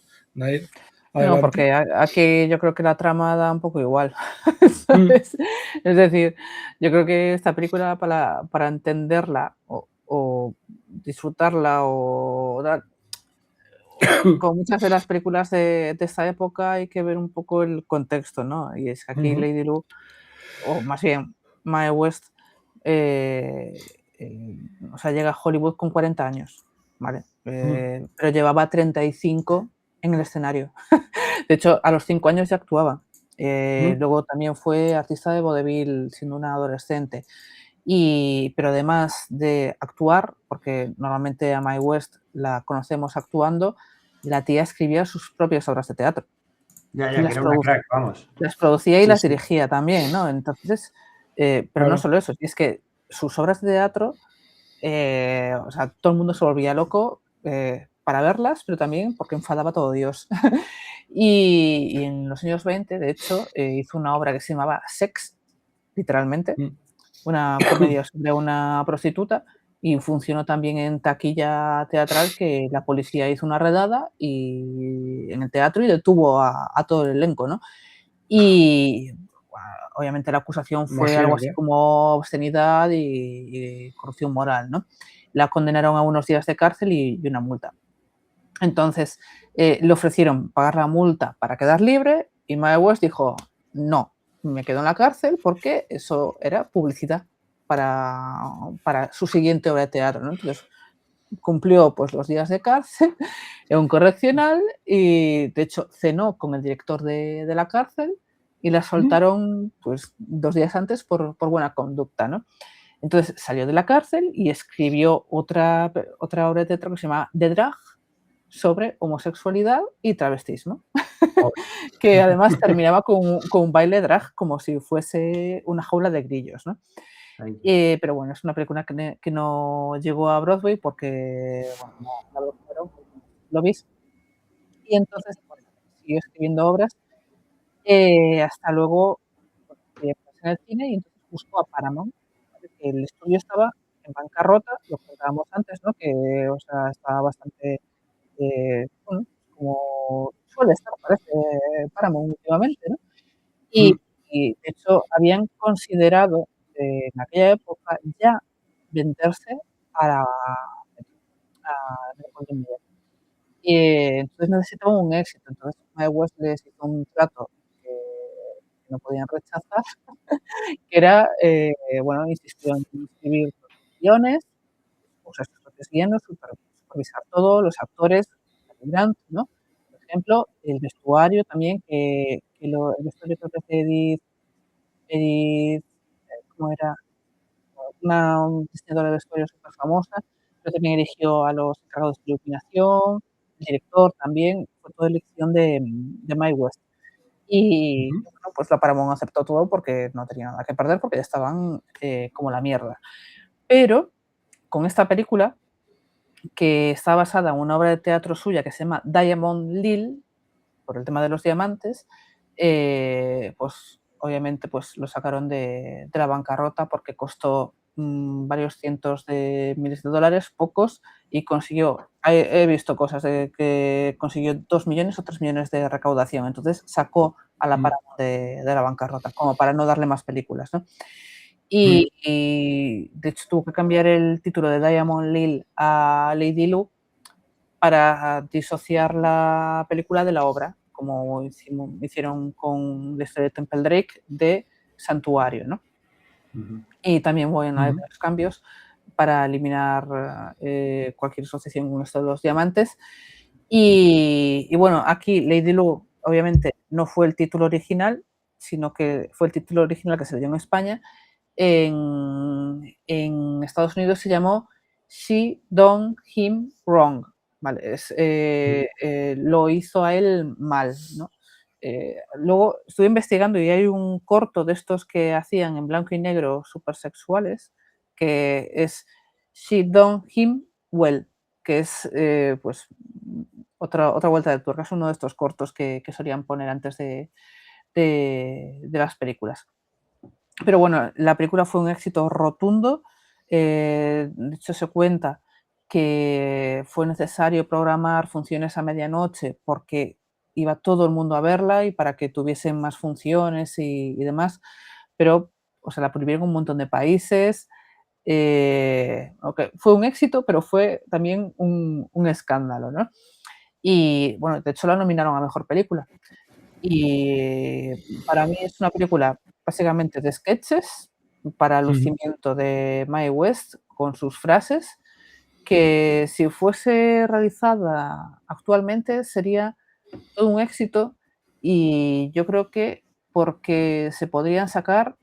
Adelante. No, porque aquí yo creo que la trama da un poco igual. ¿Sabes? Es decir, yo creo que esta película para entenderla o disfrutarla o dar... Con muchas de las películas de esta época hay que ver un poco el contexto, ¿no? Y es que aquí Lady Lu, o más bien Mae West, o sea, llega a Hollywood con 40 años, ¿vale? Pero llevaba 35 en el escenario. De hecho, a los 5 años ya actuaba. Luego también fue artista de vodevil siendo una adolescente. Pero además de actuar, porque normalmente a Mae West la conocemos actuando, la tía escribía sus propias obras de teatro. Ya, que era una crack, vamos. Las producía y las dirigía también, ¿no? Entonces, pero no solo eso, es que sus obras de teatro, o sea, todo el mundo se volvía loco para verlas, pero también porque enfadaba a todo Dios. Y en los años 20, de hecho, hizo una obra que se llamaba Sex, literalmente, una comedia sobre una prostituta, y funcionó también en taquilla teatral que la policía hizo una redada en el teatro y detuvo a todo el elenco, ¿no? Y obviamente la acusación fue algo así Imagínate. como obscenidad y corrupción moral, ¿no? La condenaron a unos días de cárcel y una multa. Entonces, le ofrecieron pagar la multa para quedar libre y Mae West dijo, no, me quedo en la cárcel porque eso era publicidad para su siguiente obra de teatro, ¿no? Entonces, cumplió pues los días de cárcel en un correccional y de hecho cenó con el director de la cárcel y la soltaron pues 2 días antes por buena conducta, ¿no? Entonces salió de la cárcel y escribió otra obra de teatro que se llama The Drag sobre homosexualidad y travestismo, que además terminaba con un baile drag como si fuese una jaula de grillos, ¿no? Pero bueno, es una película que no llegó a Broadway porque, bueno, no la bloquearon porque no lo vi. Y entonces, bueno, siguió escribiendo obras, hasta luego, bueno, quería meterse en el cine y entonces buscó a Paramount, ¿vale? Que el estudio estaba en bancarrota, lo que contábamos antes, ¿no? Que, o sea, estaba bastante, bueno, como suele estar, parece, Paramount últimamente, ¿no? Y Mm. y de hecho habían considerado, en aquella época ya venderse a la a Golden Mayer. Entonces necesitaban un éxito. Entonces Mae West les hizo un trato que no podían rechazar, que era, bueno, insistió en escribir los guiones, usar sus propios guiones, supervisar todo, los actores, Cary Grant, ¿no? Por ejemplo, el vestuario también, el vestuario creo que es de Edith, ¿cómo era? Una diseñadora de vestuario súper famosa, pero también eligió a los encargados de iluminación, el director también, fue toda elección de Mae West. Y Ujú. bueno, pues la Paramount aceptó todo porque no tenía nada que perder, porque ya estaban, como la mierda. Pero con esta película, que está basada en una obra de teatro suya que se llama Diamond Lil, por el tema de los diamantes, pues obviamente pues lo sacaron de la bancarrota porque costó varios cientos de miles de dólares, pocos, y consiguió, he visto cosas de que consiguió 2 millones o 3 millones de recaudación, entonces sacó a la Mm. Paramount de la bancarrota, como para no darle más películas, ¿no? Mm. Y de hecho tuvo que cambiar el título de Diamond Lil a Lady Lu para disociar la película de la obra, como hicieron con la historia de Temple Drake de Santuario, ¿no? Ujú. Y también, bueno, hay Ujú. varios cambios para eliminar cualquier asociación con esto de los diamantes. Y bueno, aquí Lady Lu, obviamente, no fue el título original, sino que fue el título original que se le dio en España. En Estados Unidos se llamó She Done Him Wrong, ¿vale? Mm. Lo hizo a él mal, ¿no? Luego estuve investigando y hay un corto de estos que hacían en blanco y negro súper sexuales, que es She Done Him Well, que es pues otra vuelta de tuerca, es uno de estos cortos que solían poner antes de las películas. Pero bueno, la película fue un éxito rotundo. De hecho, se cuenta que fue necesario programar funciones a medianoche porque iba todo el mundo a verla y para que tuviesen más funciones y demás. Pero, o sea, la prohibieron en un montón de países. Fue un éxito, pero fue también un escándalo, ¿no? Y bueno, de hecho la nominaron a mejor película. Y para mí es una película básicamente de sketches para Ujú. lucimiento de Mae West con sus frases, que si fuese realizada actualmente sería todo un éxito y yo creo que porque se podrían sacar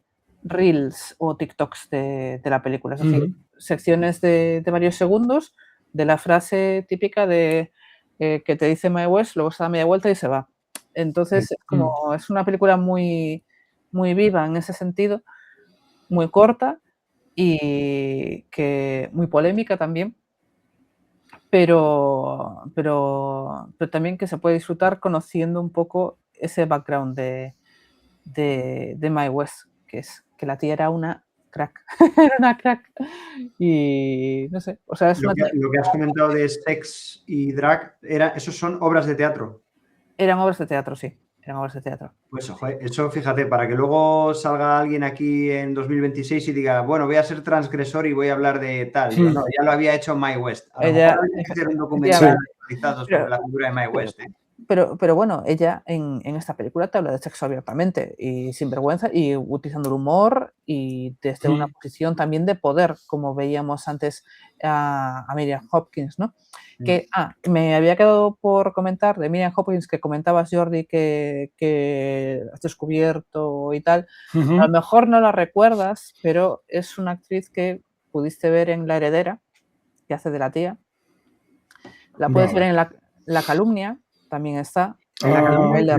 reels o TikToks de la película, es decir, Ujú. secciones de varios segundos de la frase típica de que te dice Mae West, luego se da media vuelta y se va. Entonces, es como Mm. es una película muy viva en ese sentido, muy corta y que muy polémica también, pero también que se puede disfrutar conociendo un poco ese background de Mae West, que es que la tía era una crack. Era una crack. Y no sé, o sea, es Lo una que, lo que has comentado de sex y drag, esos son obras de teatro. eran obras de teatro, sí. Eran obras de teatro. Pues joder, eso fíjate, para que luego salga alguien aquí en 2026 y diga, bueno, voy a ser transgresor y voy a hablar de tal. Yo no, ya lo había hecho Mae West. A lo Ella, mejor habría que hacer un documental efectivamente, actualizado sobre pero, la figura de Mae West. pero bueno, ella en esta película te habla de sexo abiertamente y sin vergüenza y utilizando el humor y desde una posición también de poder, como veíamos antes a Miriam Hopkins, ¿no? Que, me había quedado por comentar de Miriam Hopkins, que comentabas, Jordi, que has descubierto y tal. A lo mejor no la recuerdas, pero es una actriz que pudiste ver en La Heredera, que hace de la tía. La puedes ver en La Calumnia, también está. En la Calumnia yo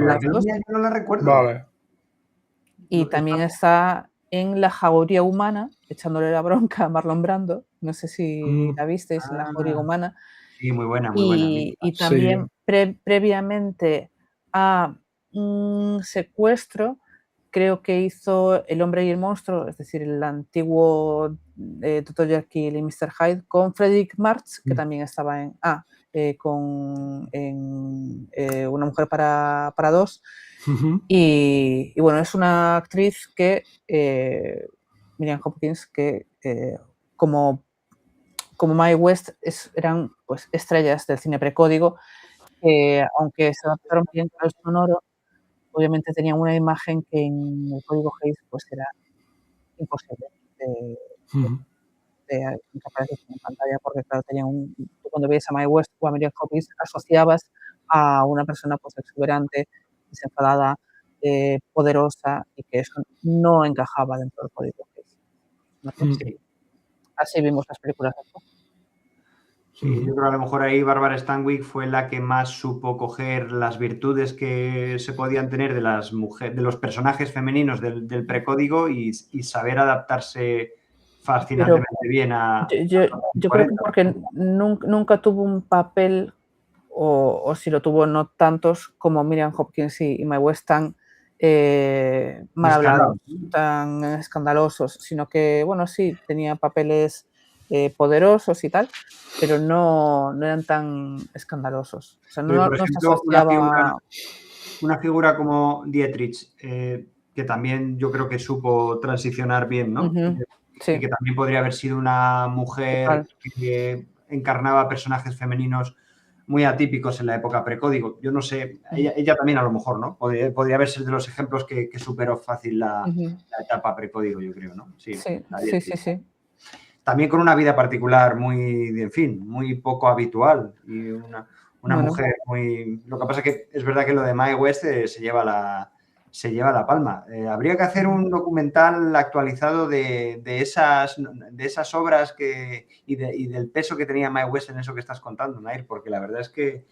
no la recuerdo. Vale. Y también está en La Jauría Humana, echándole la bronca a Marlon Brando. No sé si la visteis, en La Jauría Humana. Sí, muy buena, muy buena. Y también previamente a un secuestro, creo que hizo El hombre y el monstruo, es decir, el antiguo Dr. Jekyll y Mr. Hyde, con Frederick March, que también estaba en Una mujer para dos. Y bueno, es una actriz que, Miriam Hopkins, que como Mae West eran pues estrellas del cine precódigo, que aunque se adaptaron bien al sonoro, obviamente tenían una imagen que en el código Hays pues era imposible de que apareciese en pantalla, porque claro, tú cuando veías a Mae West o a Miriam Hopkins asociabas a una persona pues exuberante, desenfadada, poderosa, y que eso no encajaba dentro del código Hays. ¿No crees? Así vimos las películas después. Sí, yo creo que a lo mejor ahí Bárbara Stanwyck fue la que más supo coger las virtudes que se podían tener de los personajes femeninos del precódigo y saber adaptarse fascinantemente bien a... Yo creo que porque nunca tuvo un papel, o si lo tuvo, no tantos como Miriam Hopkins y Mae West, tan mal hablados, tan escandalosos, sino que, bueno, sí, tenía papeles poderosos y tal, pero no eran tan escandalosos. O sea, Pero, por no se ejemplo, asociaba... una figura como Dietrich, que también yo creo que supo transicionar bien, ¿no? Sí. Y que también podría haber sido una mujer que encarnaba personajes femeninos muy atípicos en la época precódigo. Yo no sé, ella también a lo mejor, ¿no? Podría haber sido de los ejemplos que superó fácil la etapa precódigo, yo creo, ¿no? Sí. También con una vida particular muy, en fin, muy poco habitual y una mujer muy... Lo que pasa es que es verdad que lo de Mae West se lleva la palma. Habría que hacer un documental actualizado de esas obras y del peso que tenía Mae West en eso que estás contando, Nair, porque la verdad es que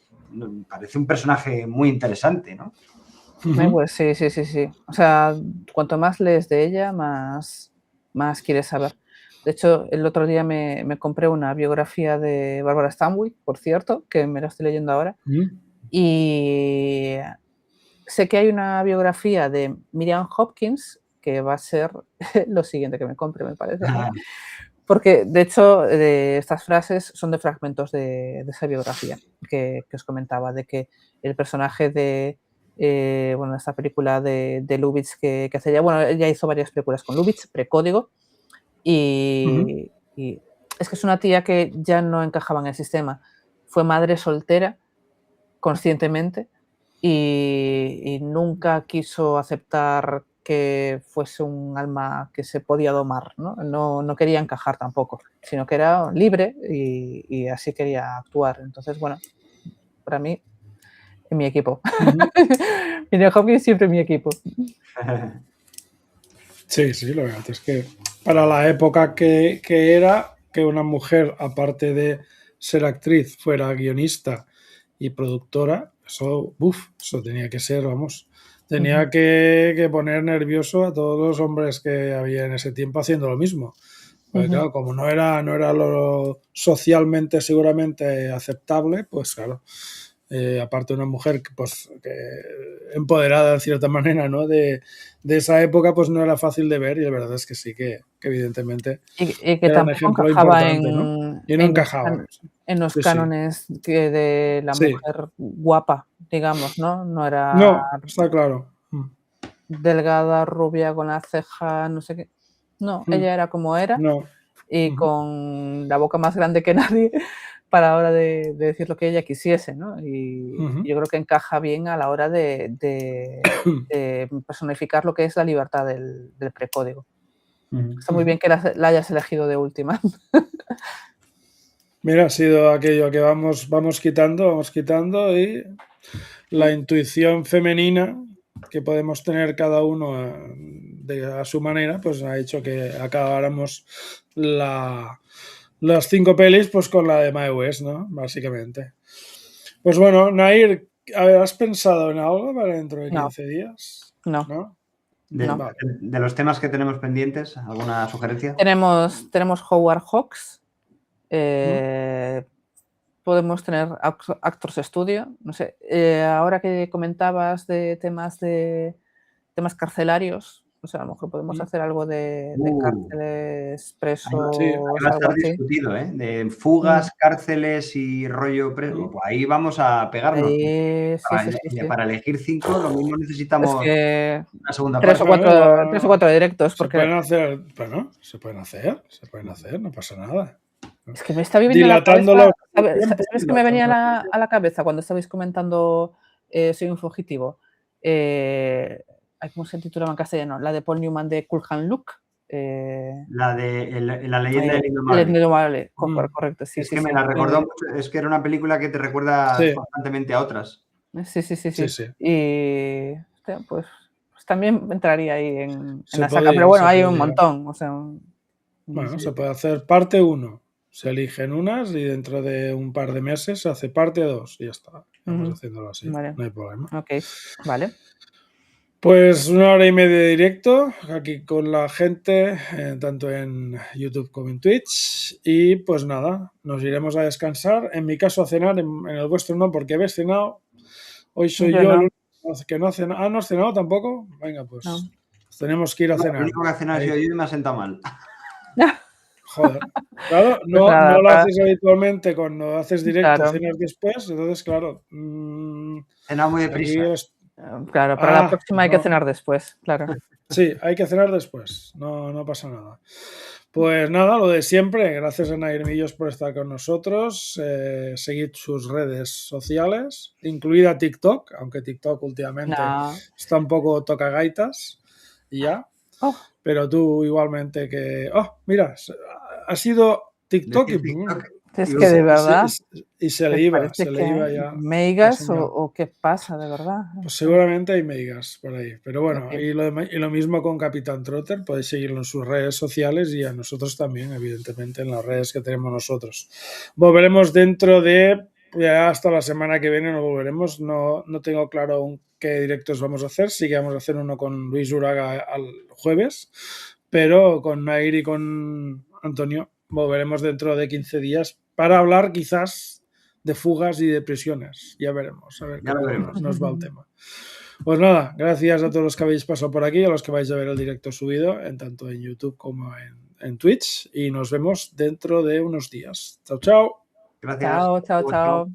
parece un personaje muy interesante, ¿no? Mae West, sí. O sea, cuanto más lees de ella, más quieres saber. De hecho, el otro día me compré una biografía de Bárbara Stanwyck, por cierto, que me la estoy leyendo ahora. Y sé que hay una biografía de Miriam Hopkins, que va a ser lo siguiente que me compre, me parece. Porque, de hecho, estas frases son de fragmentos de esa biografía que os comentaba, de que el personaje de esta película de Lubitsch que hace ella, bueno, ella hizo varias películas con Lubitsch, precódigo, y es que es una tía que ya no encajaba en el sistema. Fue madre soltera, conscientemente, y nunca quiso aceptar que fuese un alma que se podía domar, ¿no? No quería encajar tampoco, sino que era libre y así quería actuar. Entonces, bueno, para mí, en mi equipo. Miriam Hopkins siempre en mi equipo. Sí, la verdad es que para la época que era, que una mujer, aparte de ser actriz, fuera guionista y productora, eso tenía que ser, tenía que poner nervioso a todos los hombres que había en ese tiempo haciendo lo mismo. Porque claro, como no era lo socialmente seguramente aceptable, pues claro, aparte una mujer pues, que empoderada en cierta manera, ¿no? De esa época, pues no era fácil de ver y la verdad es que sí, que evidentemente Y que era un tampoco ejemplo encajaba importante, ¿no? Y no encajaba. en los Sí, sí. cánones de la Sí. mujer guapa, digamos, ¿no? No era No, está claro. delgada, rubia, con la ceja, no sé qué. No, ella era como era No. y con la boca más grande que nadie para la hora de decir lo que ella quisiese, ¿no? Y yo creo que encaja bien a la hora de personificar lo que es la libertad del precódigo. Está muy bien que la hayas elegido de última. Mira, ha sido aquello que vamos quitando y la intuición femenina que podemos tener cada uno a su manera, pues ha hecho que acabáramos las 5 pelis pues con la de Mae West, ¿no? Básicamente. Pues bueno, Nair, a ver, ¿has pensado en algo para dentro de 15 días? No. De los temas que tenemos pendientes, ¿alguna sugerencia? Tenemos Howard Hawks. Podemos tener Actors Studio. No sé. Ahora que comentabas de temas carcelarios, o sea, a lo mejor podemos hacer algo de cárceles, presos, ahí va a algo estar así. discutido, ¿eh? De fugas, cárceles y rollo preso. Pues ahí vamos a pegarnos. Para elegir 5, lo mismo necesitamos una segunda parte. 3 o 4 directos. Se pueden hacer, bueno, se pueden hacer, no pasa nada. Es que me está viviendo dilatándolo. ¿Sabes qué me venía a la cabeza cuando estabais comentando Soy un fugitivo? ¿Cómo se titulaba en castellano? La de Paul Newman de Cool Hand Luke. La de la leyenda del Indomable. Correcto, sí. Es que me la recordó mucho, es que era una película que te recuerda constantemente a otras. Sí. Y pues también entraría ahí en la saga, pero bueno, hay un montón. O sea, bueno, se puede hacer parte 1. Se eligen unas y dentro de un par de meses se hace parte 2 y ya está. Vamos haciéndolo así, vale. no hay problema. Ok, vale. Pues 1 hora y media de directo aquí con la gente, tanto en YouTube como en Twitch. Y pues nada, nos iremos a descansar. En mi caso a cenar, en el vuestro no, porque habéis cenado. Hoy soy yo el único que no ha cenado. Ah, ¿no has cenado tampoco? Venga, pues tenemos que ir a cenar. El único que ha cenado yo y me ha sentado mal. Joder. Claro, no lo haces habitualmente cuando haces directo, cenas después, entonces claro. Cena muy deprisa. Claro, para la próxima hay que cenar después, claro. Sí, hay que cenar después, no pasa nada. Pues nada, lo de siempre, gracias a Nair Millos por estar con nosotros, seguid sus redes sociales, incluida TikTok, aunque TikTok últimamente está un poco tocagaitas y ya, pero tú igualmente que... ¡Oh, mira! Ha sido TikTok y... Es que de verdad. Y se le iba ya. ¿Meigas o qué pasa, de verdad? Pues seguramente hay meigas por ahí. Pero bueno, y lo mismo con Capitán Trotter. Podéis seguirlo en sus redes sociales y a nosotros también, evidentemente, en las redes que tenemos nosotros. Volveremos dentro de... Ya hasta la semana que viene nos volveremos. No tengo claro aún qué directos vamos a hacer. Sí que vamos a hacer uno con Luis Uraga al jueves, pero con Nair y con Antonio volveremos dentro de 15 días para hablar quizás de fugas y de prisiones. Ya veremos, a ver cómo nos va el tema. Pues nada, gracias a todos los que habéis pasado por aquí, a los que vais a ver el directo subido, tanto en YouTube como en Twitch, y nos vemos dentro de unos días. Chao, chao. Gracias. Chao.